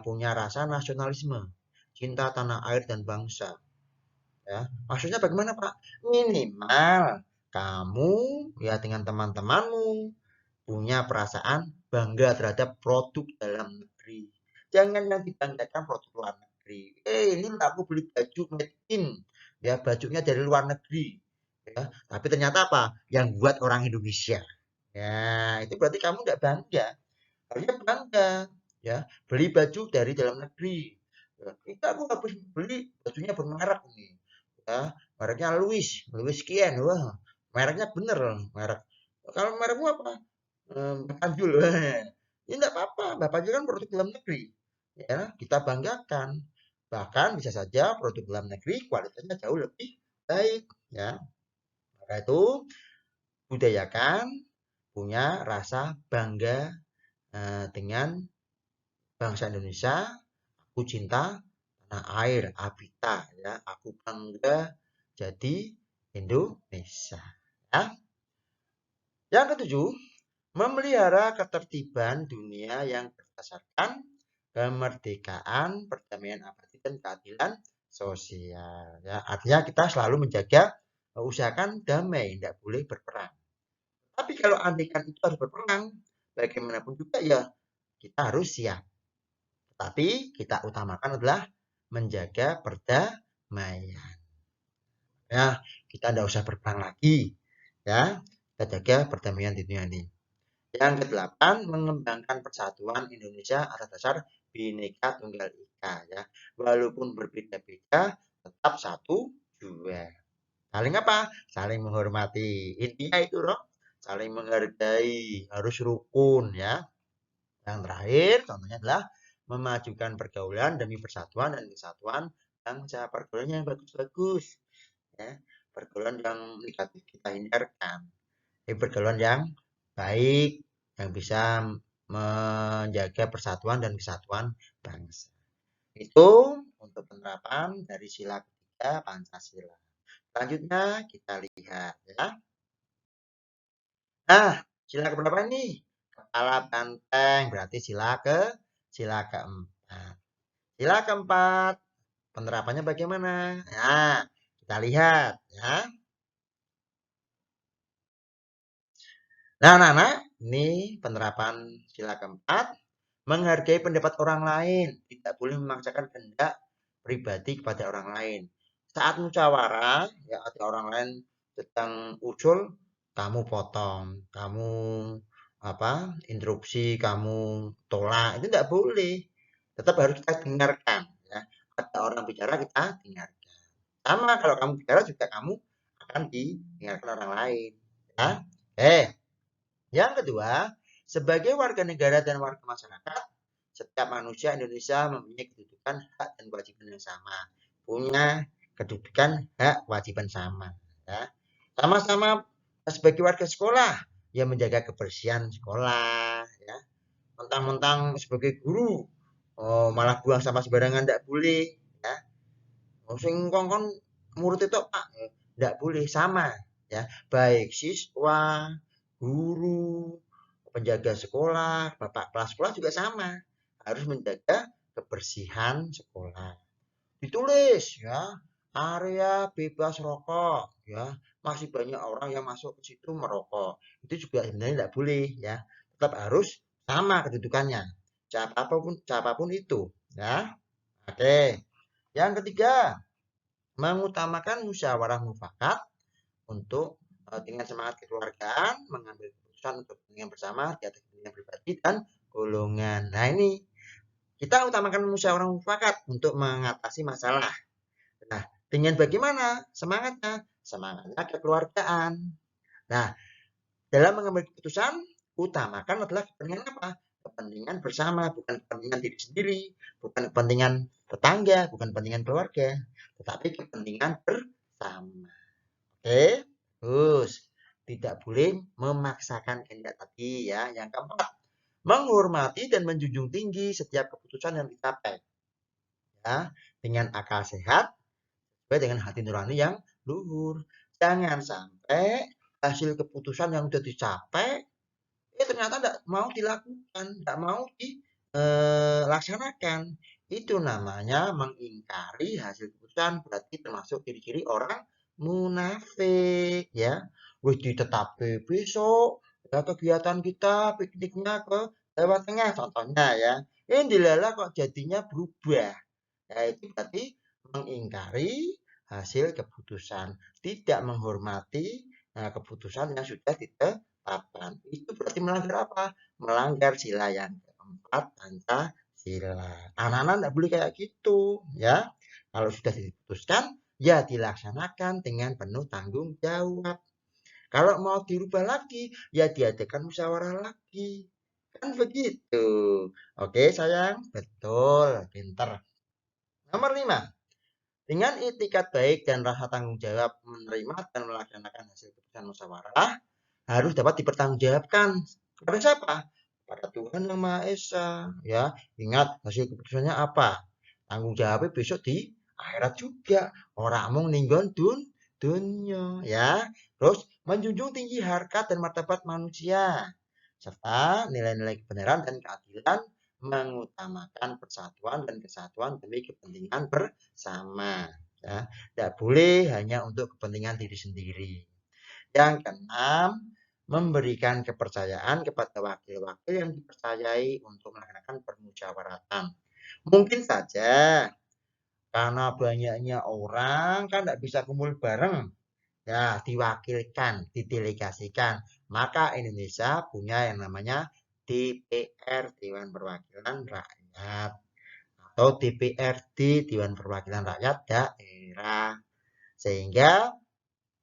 punya rasa nasionalisme, cinta tanah air dan bangsa. Ya, maksudnya bagaimana Pak? Minimal kamu ya dengan teman-temanmu punya perasaan bangga terhadap produk dalam negeri. Jangan yang dibanggakan produk luar negeri. Ini aku beli baju made in, ya bajunya dari luar negeri, ya. Tapi ternyata apa? Yang buat orang Indonesia. Ya, itu berarti kamu tidak bangga. Harusnya bangga, ya. Beli baju dari dalam negeri. Ya, kita aku habis beli bajunya bermerek nih. Ya, mereknya Louis, Louis Kian. Wah, mereknya bener, merek. Kalau merekmu apa? Tanjul. Ya enggak apa-apa, Bapak juga kan produk dalam negeri. Ya, kita banggakan. Bahkan bisa saja produk dalam negeri kualitasnya jauh lebih baik, ya. Maka itu budayakan punya rasa bangga dengan bangsa Indonesia. Aku cinta tanah air, Abita, ya. Aku bangga jadi Indonesia, ya. Yang ketujuh, memelihara ketertiban dunia yang berdasarkan kemerdekaan, perdamaian abadi, dan keadilan sosial. Ya, artinya kita selalu menjaga, usahakan damai, tidak boleh berperang. Tapi kalau andaikan itu harus berperang, bagaimanapun juga ya kita harus siap. Tapi kita utamakan adalah menjaga perdamaian. Ya, kita tidak usah berperang lagi. Ya, kita jaga perdamaian di dunia ini. Yang kedelapan, mengembangkan persatuan Indonesia atas dasar Bhinneka Tunggal Ika, ya. Walaupun berbeda-beda, tetap satu dua. Saling apa? Saling menghormati. Intinya itu loh, saling menghargai, harus rukun ya. Yang terakhir, contohnya adalah memajukan pergaulan demi persatuan dan kesatuan bangsa. Pergaulan yang bagus-bagus, ya. Pergaulan yang negatif kita hindarkan. Pergaulan yang baik, yang bisa menjaga persatuan dan kesatuan bangsa. Itu untuk penerapan dari sila ketiga Pancasila. Selanjutnya kita lihat ya. Nah, sila keberapa nih? Kepala banteng, berarti sila keempat. Sila keempat, penerapannya bagaimana? Nah, kita lihat ya. Nah, anak-anak, ini penerapan sila keempat. Menghargai pendapat orang lain, tidak boleh memaksakan kehendak pribadi kepada orang lain. Saat musyawarah, ya ada orang lain sedang usul, kamu potong, kamu interupsi, kamu tolak, itu tidak boleh. Tetap harus kita dengarkan. Ya. orang bicara kita dengarkan. Sama kalau kamu bicara juga kamu akan didengarkan orang lain. Ya. Yang kedua, sebagai warga negara dan warga masyarakat, setiap manusia Indonesia mempunyai kedudukan hak dan kewajiban yang sama. Punya kedudukan hak kewajiban sama. Ya. Sama-sama sebagai warga sekolah, ya menjaga kebersihan sekolah. Ya. Mentang-mentang sebagai guru, malah buang sampah sembarangan tidak boleh. Ya. Sing kongkon murid itu Pak, tidak boleh sama. Ya. Baik siswa, guru, penjaga sekolah, bapak kelas sekolah juga sama. Harus menjaga kebersihan sekolah. Ditulis ya, area bebas rokok ya. Masih banyak orang yang masuk ke situ merokok. Itu juga sebenarnya tidak boleh ya. Tetap harus sama kedudukannya. Siapapun itu ya. Oke. Yang ketiga, mengutamakan musyawarah mufakat untuk dengan semangat kekeluargaan, mengambil keputusan untuk kepentingan bersama di atas kepentingan pribadi dan golongan. Nah ini kita utamakan musyawarah mufakat untuk mengatasi masalah. Nah, dengan bagaimana semangatnya? Semangatnya kekeluargaan. Nah, dalam mengambil keputusan, utamakan adalah kepentingan apa? Kepentingan bersama, bukan kepentingan diri sendiri, bukan kepentingan tetangga, bukan kepentingan keluarga, tetapi kepentingan bersama. Oke, terus tidak boleh memaksakan kehendak tadi ya. Yang keempat, menghormati dan menjunjung tinggi setiap keputusan yang dicapai. Ya, dengan akal sehat, sesuai dengan hati nurani yang luhur. Jangan sampai hasil keputusan yang sudah dicapai, ternyata tidak mau dilakukan, tidak mau dilaksanakan. Itu namanya mengingkari hasil keputusan, berarti termasuk ciri-ciri orang munafik ya. Wis ditetapi besok ya kegiatan kita pikniknya ke Jawa Tengah contohnya ya. Ini dilala kok jadinya berubah. Ya itu berarti mengingkari hasil keputusan, tidak menghormati keputusan yang sudah ditetapkan. Itu berarti melanggar apa? Melanggar sila yang keempat, Pancasila. Anak-anak tidak boleh kayak gitu ya. Kalau sudah diputuskan, ya dilaksanakan dengan penuh tanggung jawab. Kalau mau dirubah lagi, ya diadakan musyawarah lagi. Kan begitu. Oke sayang, betul, pinter. Nomor 5. Dengan itikat baik dan rasa tanggung jawab menerima dan melaksanakan hasil keputusan musyawarah harus dapat dipertanggungjawabkan kepada siapa? Pada Tuhan Yang Maha Esa. Ya, ingat hasil keputusannya apa? Tanggung jawabnya besok di akhirat juga. Orang mung ninggon dunia ya. Terus menjunjung tinggi harkat dan martabat manusia serta nilai-nilai kebenaran dan keadilan, mengutamakan persatuan dan kesatuan demi kepentingan bersama. Ya, tidak boleh hanya untuk kepentingan diri sendiri. Yang keenam, memberikan kepercayaan kepada wakil-wakil yang dipercayai untuk melaksanakan permusyawaratan. Mungkin saja karena banyaknya orang kan tidak bisa kumpul bareng. Ya, diwakilkan, didelegasikan. Maka Indonesia punya yang namanya DPR, Dewan Perwakilan Rakyat. Atau DPRD, Dewan Perwakilan Rakyat Daerah. Sehingga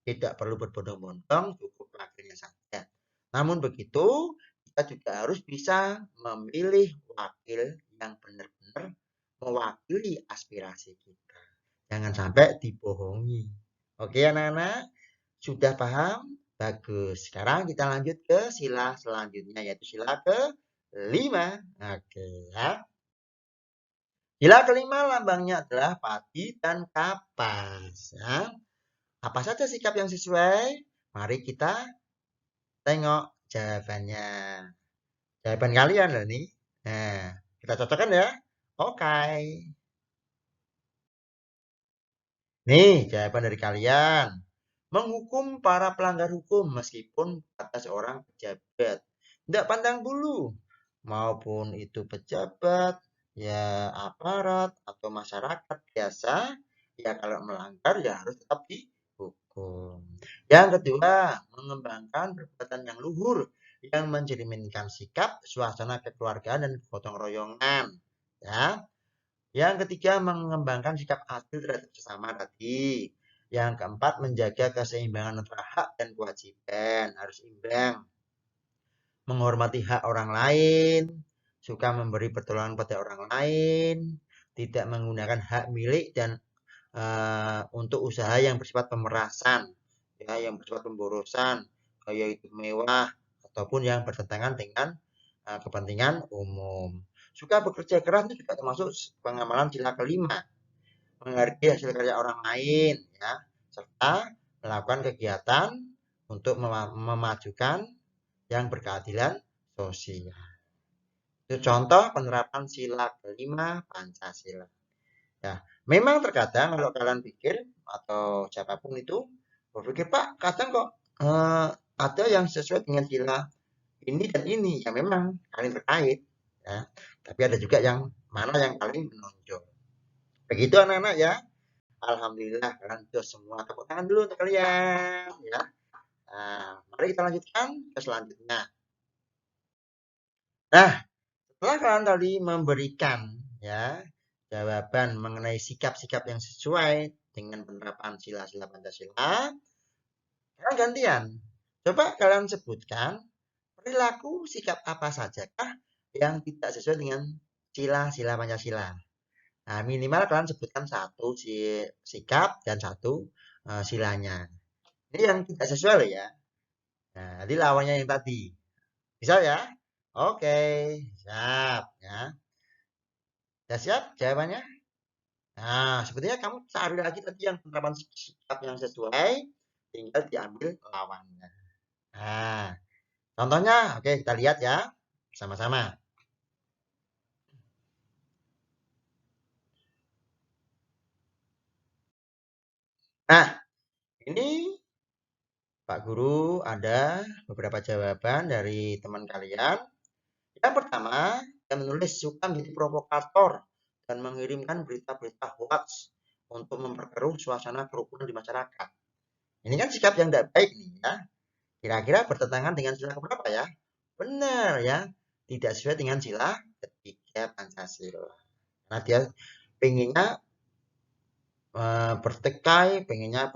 tidak perlu berbondong-bondong, cukup wakilnya saja. Namun begitu, kita juga harus bisa memilih wakil yang benar-benar mewakili aspirasi kita. Jangan sampai dibohongi. Oke anak-anak, sudah paham? Bagus. Sekarang kita lanjut ke sila selanjutnya, yaitu sila ke-5. Oke ya. Sila kelima lambangnya adalah padi dan kapas. Ya. Apa saja sikap yang sesuai? Mari kita tengok jawabannya. Jawaban kalian loh nih. Nah, kita cocokkan ya. Oke. Nih, jawaban dari kalian. Menghukum para pelanggar hukum meskipun kata seorang pejabat. Tidak pandang bulu. Maupun itu pejabat, ya aparat, atau masyarakat biasa. Ya kalau melanggar ya harus tetap dihukum. Yang kedua, mengembangkan perbuatan yang luhur. Yang mencerminkan sikap, suasana kekeluargaan dan gotong royongan. Ya, Yang ketiga, mengembangkan sikap adil terhadap sesama tadi. Yang keempat, menjaga keseimbangan antara hak dan kewajiban. Harus imbang. Menghormati hak orang lain, suka memberi pertolongan pada orang lain, tidak menggunakan hak milik dan untuk usaha yang bersifat pemerasan, ya, yang bersifat pemborosan, gaya hidup mewah, ataupun yang bertentangan dengan kepentingan umum. Suka bekerja keras itu juga termasuk pengamalan sila kelima, menghargai hasil karya orang lain, ya, serta melakukan kegiatan untuk memajukan yang berkeadilan sosial. Itu contoh penerapan sila kelima Pancasila. Ya, memang terkadang kalau kalian pikir atau siapapun itu berpikir, Pak, kadang kok ada yang sesuai dengan sila ini dan ini, ya memang paling terkait, ya. Tapi ada juga yang mana yang paling menonjol. Begitu anak-anak ya. Alhamdulillah kalian sudah semua. Tepuk tangan dulu untuk kalian, ya. Nah, mari kita lanjutkan ke selanjutnya. Nah, setelah kalian tadi memberikan, ya, jawaban mengenai sikap-sikap yang sesuai dengan penerapan sila-sila Pancasila, kalian gantian. Coba kalian sebutkan perilaku sikap apa sajakah yang tidak sesuai dengan sila-sila Pancasila. Nah, minimal kalian sebutkan satu sikap dan satu silanya. Ini yang tidak sesuai loh ya. Nah, jadi lawannya yang tadi. Bisa ya? Oke, siap ya. Sudah siap jawabannya? Nah, sepertinya kamu cari lagi tadi yang penerapan sikap yang sesuai, tinggal diambil lawannya. Nah, contohnya, oke kita lihat ya, sama-sama. Nah, ini Pak Guru ada beberapa jawaban dari teman kalian. Yang pertama, yang menulis suka menjadi provokator dan mengirimkan berita-berita hoax untuk memperkeruh suasana kerukunan di masyarakat. Ini kan sikap yang tidak baik nih ya. Kira-kira bertentangan dengan sila keberapa ya? Benar ya, tidak sesuai dengan sila ketiga Pancasila. Nah dia pengennya bertekai, pengennya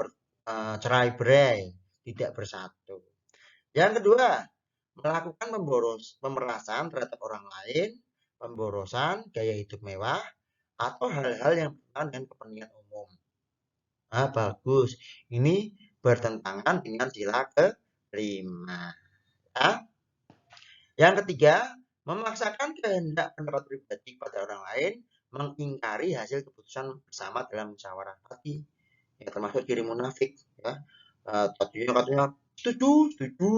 cerai berai, tidak bersatu. Yang kedua, melakukan pemerasan terhadap orang lain, pemborosan, gaya hidup mewah, atau hal-hal yang bertentangan dengan kepentingan umum. Nah, bagus. Ini bertentangan dengan sila kelima. Ya. Yang ketiga, memaksakan kehendak pendapat pribadi pada orang lain, mengingkari hasil keputusan bersama dalam musyawarah tadi. Ya, termasuk ciri munafik. Ya. Tadinya katanya setuju, setuju.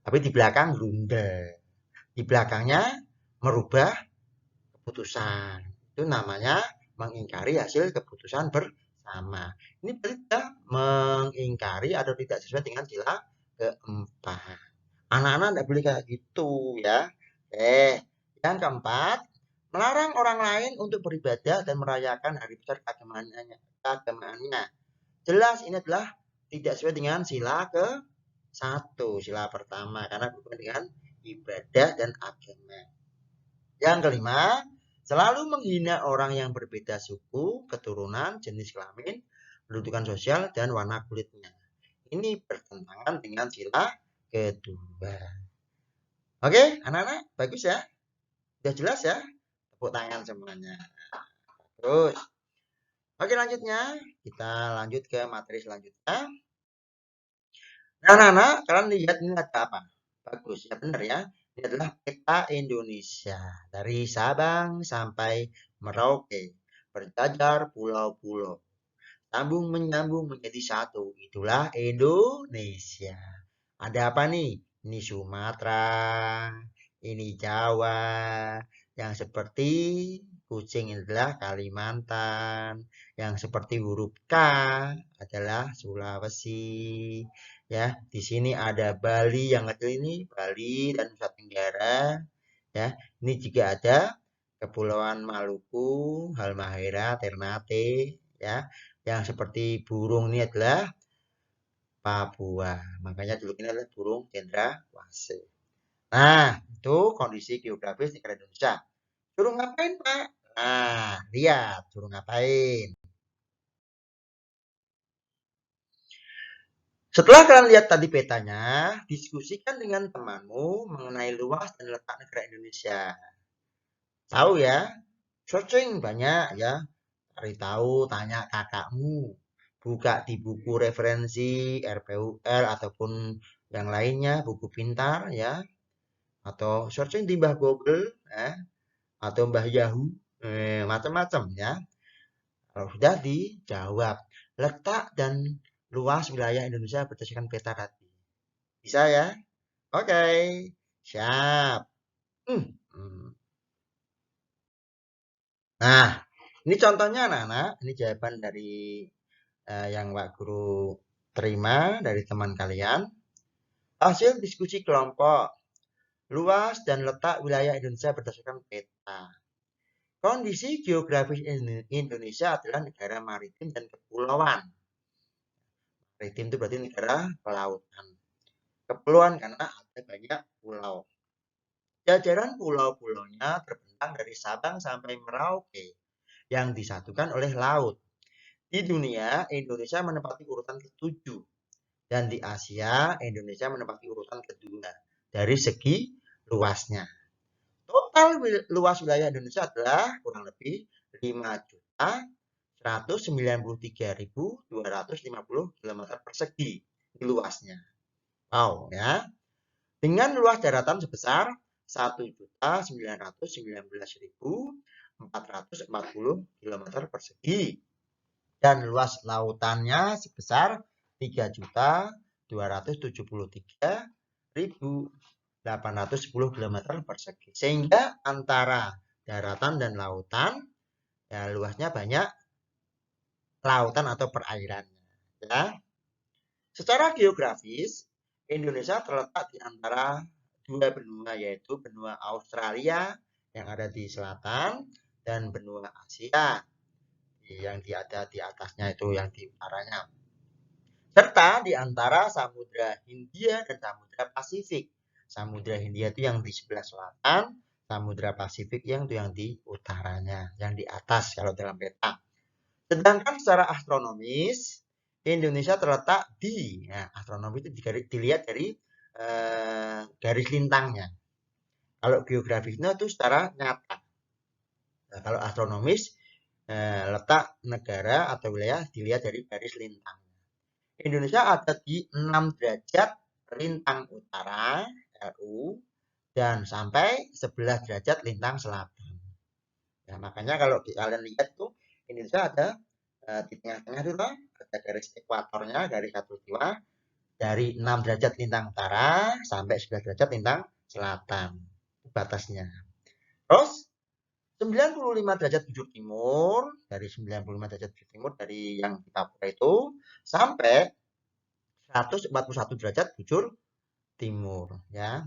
Tapi di belakang gerunda. Di belakangnya merubah keputusan. Itu namanya mengingkari hasil keputusan bersama. Ini berarti tidak mengingkari atau tidak sesuai dengan sila keempat. Anak-anak tidak boleh kayak gitu ya. Yang keempat, melarang orang lain untuk beribadah dan merayakan hari besar keagamaannya. Jelas ini adalah tidak sesuai dengan sila ke satu, sila pertama, karena berhubungan dengan ibadah dan agama. Yang kelima, selalu menghina orang yang berbeda suku, keturunan, jenis kelamin, kedudukan sosial, dan warna kulitnya. Ini bertentangan dengan sila kedua. Oke, anak-anak, bagus ya? Sudah jelas ya? Tepuk tangan semuanya. Terus, oke lanjutnya, kita lanjut ke materi selanjutnya. Nah, anak-anak, kalian lihat ini ada apa? Bagus, ya benar ya. Ini adalah peta Indonesia. Dari Sabang sampai Merauke. Berjajar pulau-pulau. Sambung menyambung menjadi satu. Itulah Indonesia. Ada apa nih? Ini Sumatera, ini Jawa, yang seperti kucing adalah Kalimantan, yang seperti huruf K adalah Sulawesi. Ya, di sini ada Bali yang kecil ini, Bali dan Nusa Tenggara. Ya, ini juga ada Kepulauan Maluku, Halmahera, Ternate, ya, yang seperti burung ini adalah Papua. Makanya dulu ini adalah burung cendrawasih. Nah, itu kondisi geografis negara Indonesia. Suruh ngapain, Pak? Nah, lihat suruh ngapain. Setelah kalian lihat tadi petanya, diskusikan dengan temanmu mengenai luas dan letak negara Indonesia. Tahu ya, searching banyak ya. Cari tahu, tanya kakakmu. Buka di buku referensi RPUL ataupun yang lainnya, buku pintar ya. Atau searching di Mbah Google ya. Atau Mbah Yahoo, macam-macam ya. Kalau sudah dijawab, letak dan luas wilayah Indonesia berdasarkan peta tadi. Bisa ya? Oke, siap. Hmm. Nah, ini contohnya anak-anak. Ini jawaban dari yang Pak Guru terima dari teman kalian. Hasil diskusi kelompok, luas dan letak wilayah Indonesia berdasarkan peta. Kondisi geografis Indonesia adalah negara maritim dan kepulauan. Maritim itu berarti negara kelautan. Kepulauan karena ada banyak pulau. Jajaran pulau-pulaunya terbentang dari Sabang sampai Merauke yang disatukan oleh laut. Di dunia, Indonesia menempati urutan ke-7 dan di Asia, Indonesia menempati urutan kedua dari segi luasnya. Total luas wilayah Indonesia adalah kurang lebih 5.193.250 km persegi luasnya. Wow ya. Dengan luas daratan sebesar 1.919.440 km persegi dan luas lautannya sebesar 3.273.810 km persegi. Sehingga antara daratan dan lautan ya luasnya banyak lautan atau perairannya. Ya. Secara geografis, Indonesia terletak di antara dua benua, yaitu benua Australia yang ada di selatan dan benua Asia yang ada di atasnya itu yang di utaranya. Serta di antara Samudra Hindia dan Samudra Pasifik. Samudra Hindia itu yang di sebelah selatan, Samudra Pasifik yang di utaranya, yang di atas kalau dalam peta. Sedangkan secara astronomis, Indonesia terletak di, nah, astronomi itu dilihat dari garis lintangnya. Kalau geografisnya itu secara nyata. Nah, kalau astronomis, letak negara atau wilayah dilihat dari garis lintang. Indonesia ada di 6 derajat lintang utara LU dan sampai 11 derajat lintang selatan. Nah, makanya kalau kalian lihat tuh Indonesia ada di tengah-tengah itu ada garis ekuatornya, garis khatulistiwa dari 6 derajat lintang utara sampai 11 derajat lintang selatan batasnya. Terus 95 derajat bujur timur, dari 95 derajat bujur timur dari yang di Papua itu sampai 141 derajat bujur timur ya.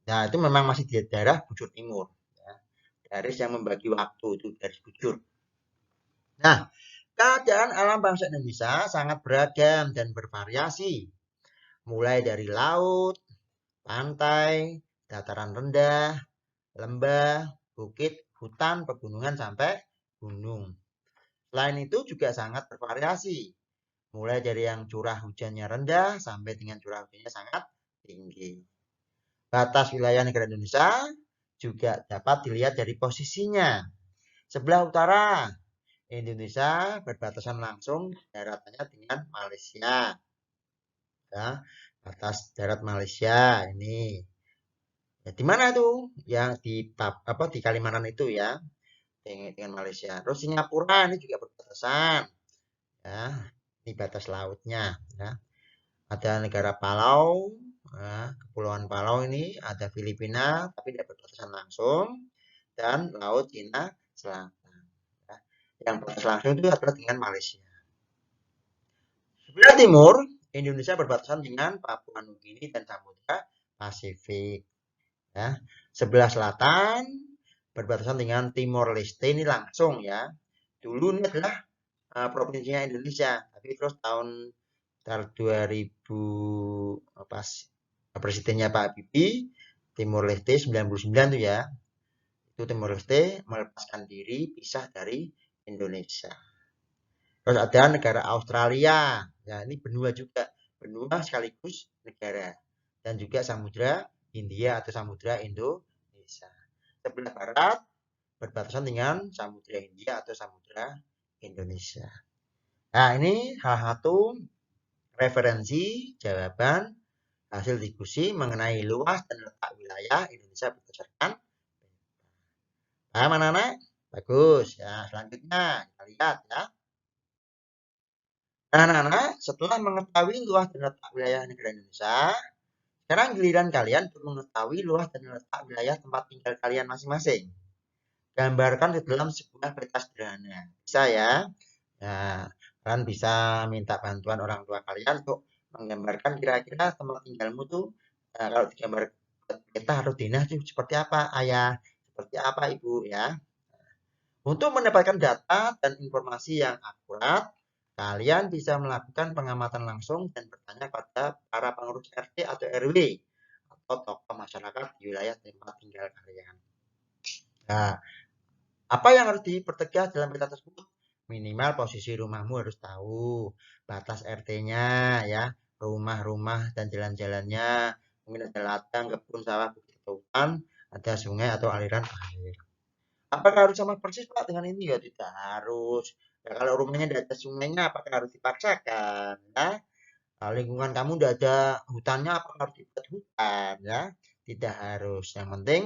Nah, itu memang masih di daerah bujur timur ya. Garis yang membagi waktu itu garis bujur. Nah, keadaan alam bangsa Indonesia sangat beragam dan bervariasi. Mulai dari laut, pantai, dataran rendah, lembah, bukit, hutan, pegunungan sampai gunung. Selain itu juga sangat bervariasi. Mulai dari yang curah hujannya rendah sampai dengan curah hujannya sangat tinggi. Batas wilayah negara Indonesia juga dapat dilihat dari posisinya. Sebelah utara, Indonesia berbatasan langsung daratannya dengan Malaysia. Ya, batas darat Malaysia ini. Ya, di mana tuh? Ya di Kalimantan itu ya, dengan Malaysia. Terus Singapura ini juga berbatasan. Ya, ini batas lautnya. Ya. Ada negara Palau, ya, Kepulauan Palau ini ada Filipina, tapi tidak berbatasan langsung, dan Laut Cina Selatan. Ya. Yang batas langsung itu adalah dengan Malaysia. Sebelah timur, Indonesia berbatasan dengan Papua Nugini dan Samudra Pasifik. Ya. Sebelah selatan berbatasan dengan Timor Leste ini langsung ya. Dulu ini adalah provinsinya Indonesia, tapi terus tahun 2000 pas presidennya Pak Habibie, Timor Leste 99 tuh ya. itu Timor Leste melepaskan diri pisah dari Indonesia. Terus ada negara Australia, ya ini benua juga, benua sekaligus negara, dan juga Samudra Hindia atau Samudra Indonesia. Sebelah barat berbatasan dengan Samudra Hindia atau Samudra Indonesia. Nah, ini salah satu referensi jawaban hasil diskusi mengenai luas dan letak wilayah Indonesia berdasarkan paham anak-anak? Bagus. Ya, selanjutnya kita lihat ya. Nah, anak-anak, setelah mengetahui luas dan letak wilayah negara Indonesia, sekarang giliran kalian untuk mengetahui luas dan letak wilayah tempat tinggal kalian masing-masing. Gambarkan di dalam sebuah peta sederhana. Bisa ya? Nah, kalian bisa minta bantuan orang tua kalian untuk menggambarkan kira-kira tempat tinggalmu tuh kalau digambar peta harus dinah tuh seperti apa, ayah, seperti apa ibu ya. Untuk mendapatkan data dan informasi yang akurat, kalian bisa melakukan pengamatan langsung dan bertanya pada para pengurus RT atau RW atau tokoh masyarakat di wilayah tempat tinggal kalian. Nah, apa yang harus dipertegas dalam peta tersebut? Minimal posisi rumahmu harus tahu, batas RT-nya ya, rumah-rumah dan jalan-jalannya, mungkin ada ladang, kebun, sawah, bukit, hutan, ada sungai atau aliran air. Apakah harus sama persis Pak dengan ini? Ya tidak harus. Ya, kalau rumahnya tidak ada sungainya, apakah harus dipaksakan? Ya, kalau lingkungan kamu tidak ada hutannya, apakah harus dibuat hutan? Ya, tidak harus. Yang penting,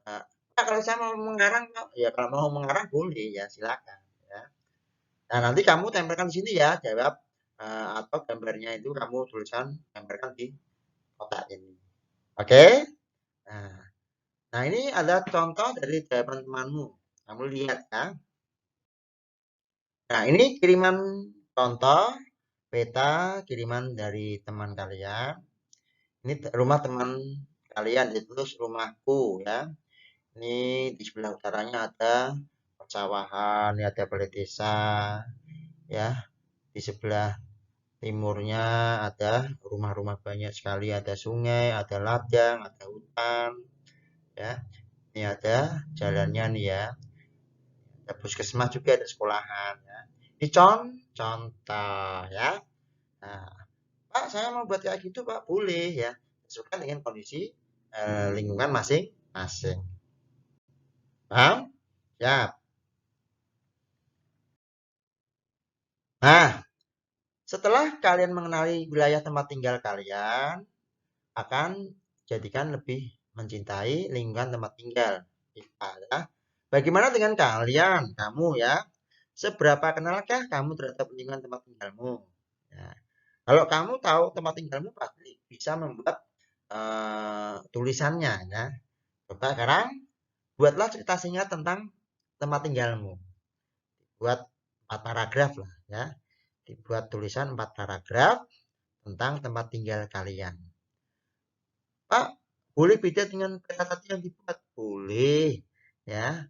eh, Pak, kalau saya mau mengarang, ya kalau mau mengarang boleh ya silakan. Ya. Nah nanti kamu tempelkan di sini ya, jawab atau gambarnya itu kamu tulisan, gambarkan di kotak ini. Oke? Nah, nah ini ada contoh dari jawaban temanmu. Kamu lihat ya. Nah, ini kiriman contoh peta kiriman dari teman kalian. Ini rumah teman kalian, terus rumahku ya. Ini di sebelah utaranya ada persawahan, ini ada balai desa, ya. Di sebelah timurnya ada rumah-rumah banyak sekali, ada sungai, ada ladang, ada hutan, ya. Ini ada jalannya nih ya. Ada puskesmas juga, ada sekolahan ya. Ini contoh ya. Nah, Pak, saya mau buat kayak gitu, Pak. Boleh ya. Sesuai dengan kondisi lingkungan masing-masing. Paham? Ya. Nah, setelah kalian mengenali wilayah tempat tinggal kalian, akan jadikan lebih mencintai lingkungan tempat tinggal kita ya. Bagaimana dengan kalian? Kamu ya. Seberapa kenalkah kamu terhadap lingkungan tempat tinggalmu? Ya. Kalau kamu tahu tempat tinggalmu pasti bisa membuat tulisannya ya. Coba sekarang buatlah cerita singkat tentang tempat tinggalmu. Buat 4 paragraf lah ya. Dibuat tulisan 4 paragraf tentang tempat tinggal kalian. Pak, boleh beda dengan peta tadi yang dibuat? Boleh ya.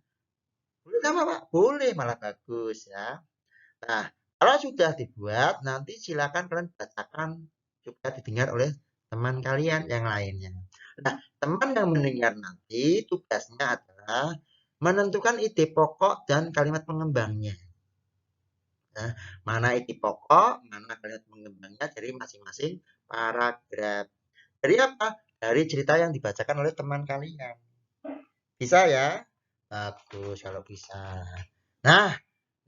Boleh sama Pak? Boleh, malah bagus ya. Nah, kalau sudah dibuat, nanti silakan kalian bacakan juga didengar oleh teman kalian yang lainnya. Nah, teman yang mendengar nanti tugasnya adalah menentukan ide pokok dan kalimat pengembangnya. Nah, mana ide pokok, mana kalimat pengembangnya dari masing-masing paragraf. Dari apa? Dari cerita yang dibacakan oleh teman kalian. Bisa ya? Bagus kalau bisa. Nah,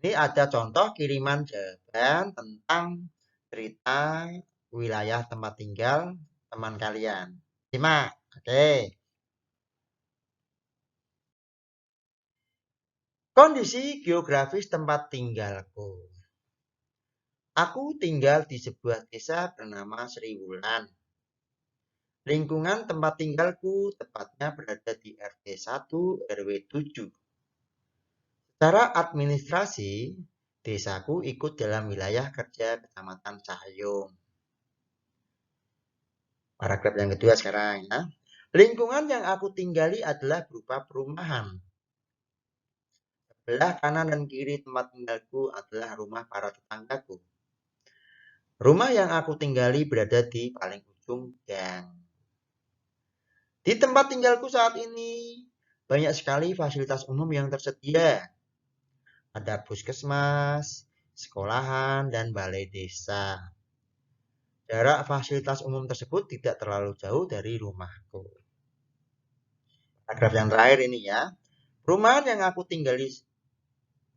ini ada contoh kiriman jawaban tentang cerita wilayah tempat tinggal teman kalian. Simak, oke. Kondisi geografis tempat tinggalku. Aku tinggal di sebuah desa bernama Sriwulan. Lingkungan tempat tinggalku tepatnya berada di RT 1 RW 7. Secara administrasi, desaku ikut dalam wilayah kerja Kecamatan Cahayong. Paragraf yang kedua sekarang ya. Lingkungan yang aku tinggali adalah berupa perumahan. Sebelah kanan dan kiri tempat tinggalku adalah rumah para tetanggaku. Rumah yang aku tinggali berada di paling ujung gang. Di tempat tinggalku saat ini, banyak sekali fasilitas umum yang tersedia. Ada puskesmas, sekolahan, dan balai desa. Jarak fasilitas umum tersebut tidak terlalu jauh dari rumahku. Paragraf yang terakhir ini ya. Perumahan yang aku tinggali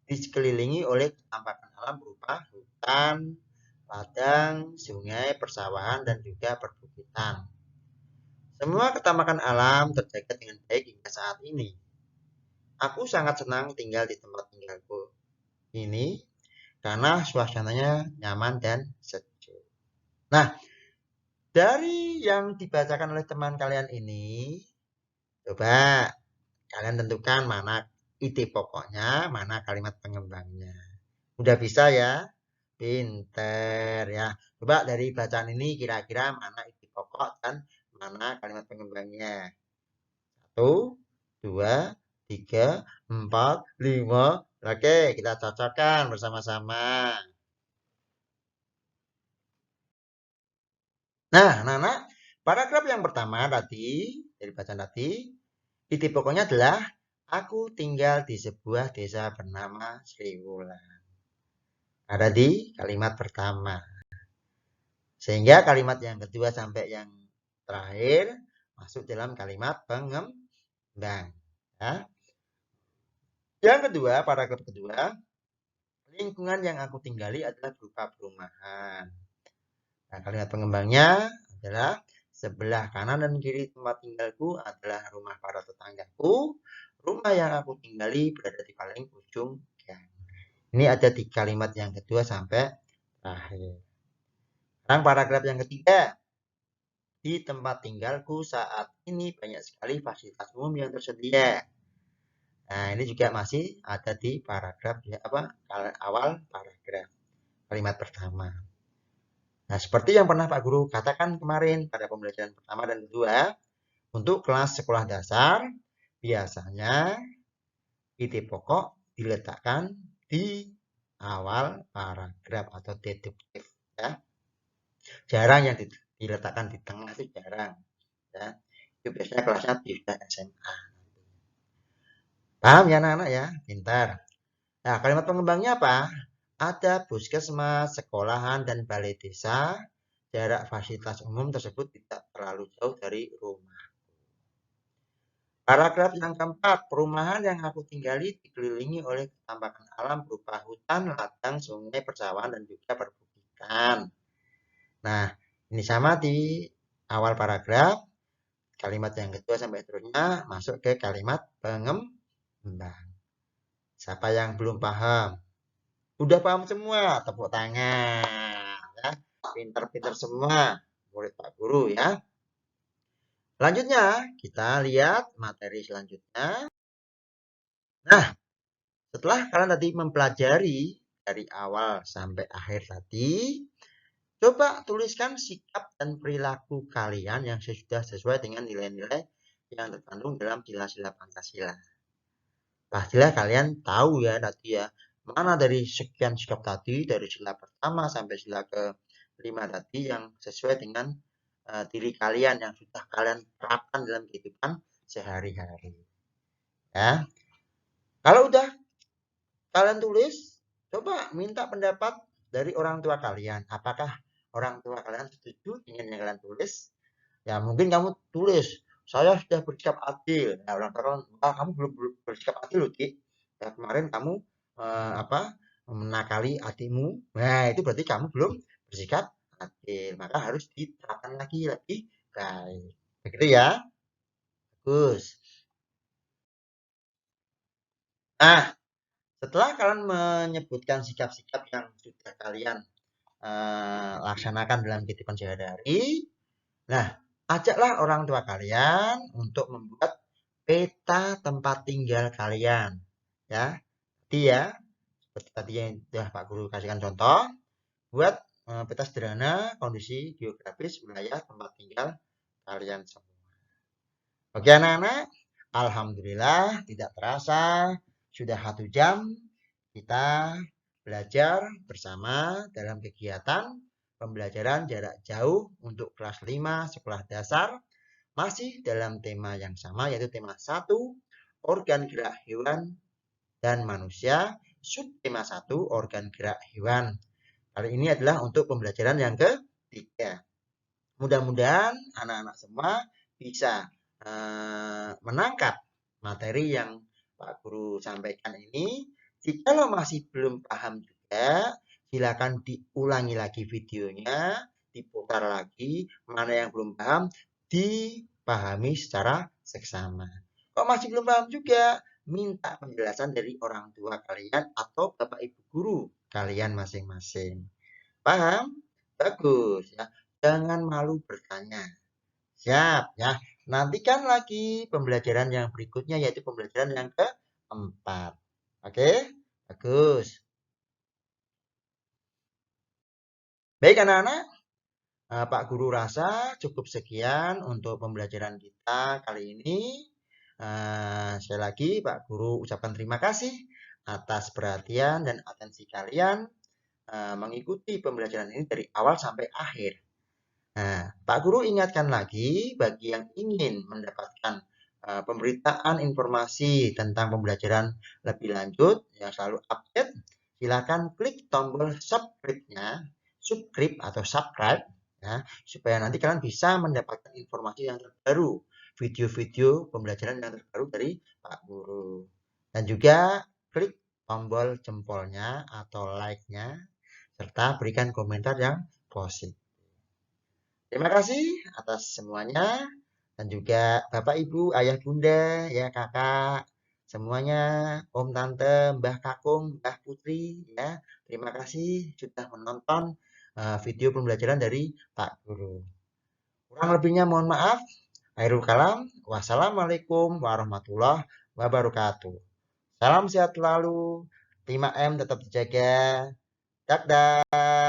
dikelilingi oleh penampakan alam berupa hutan, ladang, sungai, persawahan, dan juga perbukitan. Semua ketamakan alam terjaga dengan baik hingga saat ini. Aku sangat senang tinggal di tempat tinggalku ini karena suasananya nyaman dan sejuk. Nah, dari yang dibacakan oleh teman kalian ini, coba kalian tentukan mana ide pokoknya, mana kalimat pengembangnya. Udah bisa ya? Pinter ya. Coba dari bacaan ini kira-kira mana ide pokok dan mana kalimat pengembangnya. 1, 2, 3, 4, 5. Oke, kita cocokkan bersama-sama. Nah, anak-anak, paragraf yang pertama tadi, dari bacaan tadi, ide pokoknya adalah aku tinggal di sebuah desa bernama Sriwulan. Ada di kalimat pertama. Sehingga kalimat yang kedua sampai yang terakhir masuk dalam kalimat pengembang. Ya. Yang kedua, paragraf kedua, lingkungan yang aku tinggali adalah berupa perumahan. Nah, kalimat pengembangnya adalah sebelah kanan dan kiri tempat tinggalku adalah rumah para tetanggaku. Rumah yang aku tinggali berada di paling ujung gang. Ini ada di kalimat yang kedua sampai terakhir. Sekarang paragraf yang ketiga. Di tempat tinggalku saat ini banyak sekali fasilitas umum yang tersedia. Nah, ini juga masih ada di paragraf ya, awal paragraf kalimat pertama. Nah, seperti yang pernah Pak Guru katakan kemarin pada pembelajaran pertama dan kedua, untuk kelas sekolah dasar biasanya ide pokok diletakkan di awal paragraf atau deduktif ya. Jarang yang diletakkan di tengah, itu jarang ya. Itu biasanya kelasnya di SMA. Paham ya anak-anak ya? Pintar. Nah, kalimat pengembangnya apa? Ada puskesmas, sekolahan, dan balai desa. Jarak fasilitas umum tersebut tidak terlalu jauh dari rumah. Paragraf yang keempat, perumahan yang aku tinggali dikelilingi oleh penampakan alam berupa hutan, ladang, sungai, persawahan, dan juga perbukitan. Nah, ini sama di awal paragraf. Kalimat yang kedua sampai seterusnya masuk ke kalimat pengembang. Siapa yang belum paham? Udah paham semua, tepuk tangan. Ya. Pinter-pinter semua murid Pak Guru ya. Selanjutnya, kita lihat materi selanjutnya. Nah, setelah kalian tadi mempelajari dari awal sampai akhir tadi, coba tuliskan sikap dan perilaku kalian yang sudah sesuai dengan nilai-nilai yang terkandung dalam sila-sila Pancasila. Pastilah kalian tahu ya tadi ya, mana dari sekian sikap tadi, dari sila pertama sampai sila ke-5 tadi yang sesuai dengan diri kalian yang sudah kalian terapkan dalam kehidupan sehari-hari. Ya. Kalau udah kalian tulis, coba minta pendapat dari orang tua kalian. Apakah orang tua kalian setuju dengan yang kalian tulis? Ya mungkin kamu tulis, saya sudah bersikap adil. Nah, orang tua kalian, kamu belum bersikap adil loh, Dik. Ya, kemarin kamu menakali adikmu. Nah, itu berarti kamu belum bersikap adil. Maka harus diterapkan lagi lebih baik. Begitu ya. Bagus. Nah, setelah kalian menyebutkan sikap-sikap yang sudah kalian laksanakan dalam kehidupan sehari-hari, nah, ajaklah orang tua kalian untuk membuat peta tempat tinggal kalian. Ya, tadi ya, seperti tadi yang sudah Pak Guru kasihkan contoh, buat peta sederhana kondisi geografis wilayah tempat tinggal kalian semua. Oke anak-anak, alhamdulillah tidak terasa sudah 1 jam kita belajar bersama dalam kegiatan pembelajaran jarak jauh untuk kelas 5 sekolah dasar masih dalam tema yang sama yaitu tema 1 organ gerak hewan dan manusia. Subtema 1, organ gerak hewan. Kali ini adalah untuk pembelajaran yang ketiga. Mudah-mudahan anak-anak semua bisa menangkap materi yang Pak Guru sampaikan ini. Jika masih belum paham juga, silakan diulangi lagi videonya, diputar lagi, mana yang belum paham, dipahami secara seksama. Kalau masih belum paham juga, minta penjelasan dari orang tua kalian atau Bapak Ibu guru kalian masing-masing. Paham? Bagus ya. Jangan malu bertanya. Siap ya. Nantikan lagi pembelajaran yang berikutnya yaitu pembelajaran yang keempat. Oke? Bagus. Baik anak-anak, Pak Guru rasa cukup sekian untuk pembelajaran kita kali ini. Sekali lagi Pak Guru ucapkan terima kasih atas perhatian dan atensi kalian mengikuti pembelajaran ini dari awal sampai akhir. Nah, Pak Guru ingatkan lagi bagi yang ingin mendapatkan pemberitaan informasi tentang pembelajaran lebih lanjut yang selalu update, silakan klik tombol subscribe atau subscribe ya, supaya nanti kalian bisa mendapatkan informasi yang terbaru, video-video pembelajaran yang terbaru dari Pak Guru. Dan juga klik tombol jempolnya atau like-nya serta berikan komentar yang positif. Terima kasih atas semuanya dan juga Bapak Ibu, Ayah Bunda, ya Kakak, semuanya, Om Tante, Mbah Kakung, Mbah Putri, ya. Terima kasih sudah menonton video pembelajaran dari Pak Guru. Kurang lebihnya mohon maaf. Akhirul kalam. Wassalamualaikum warahmatullahi wabarakatuh. Salam sehat selalu. 5M tetap dijaga. Dak dak.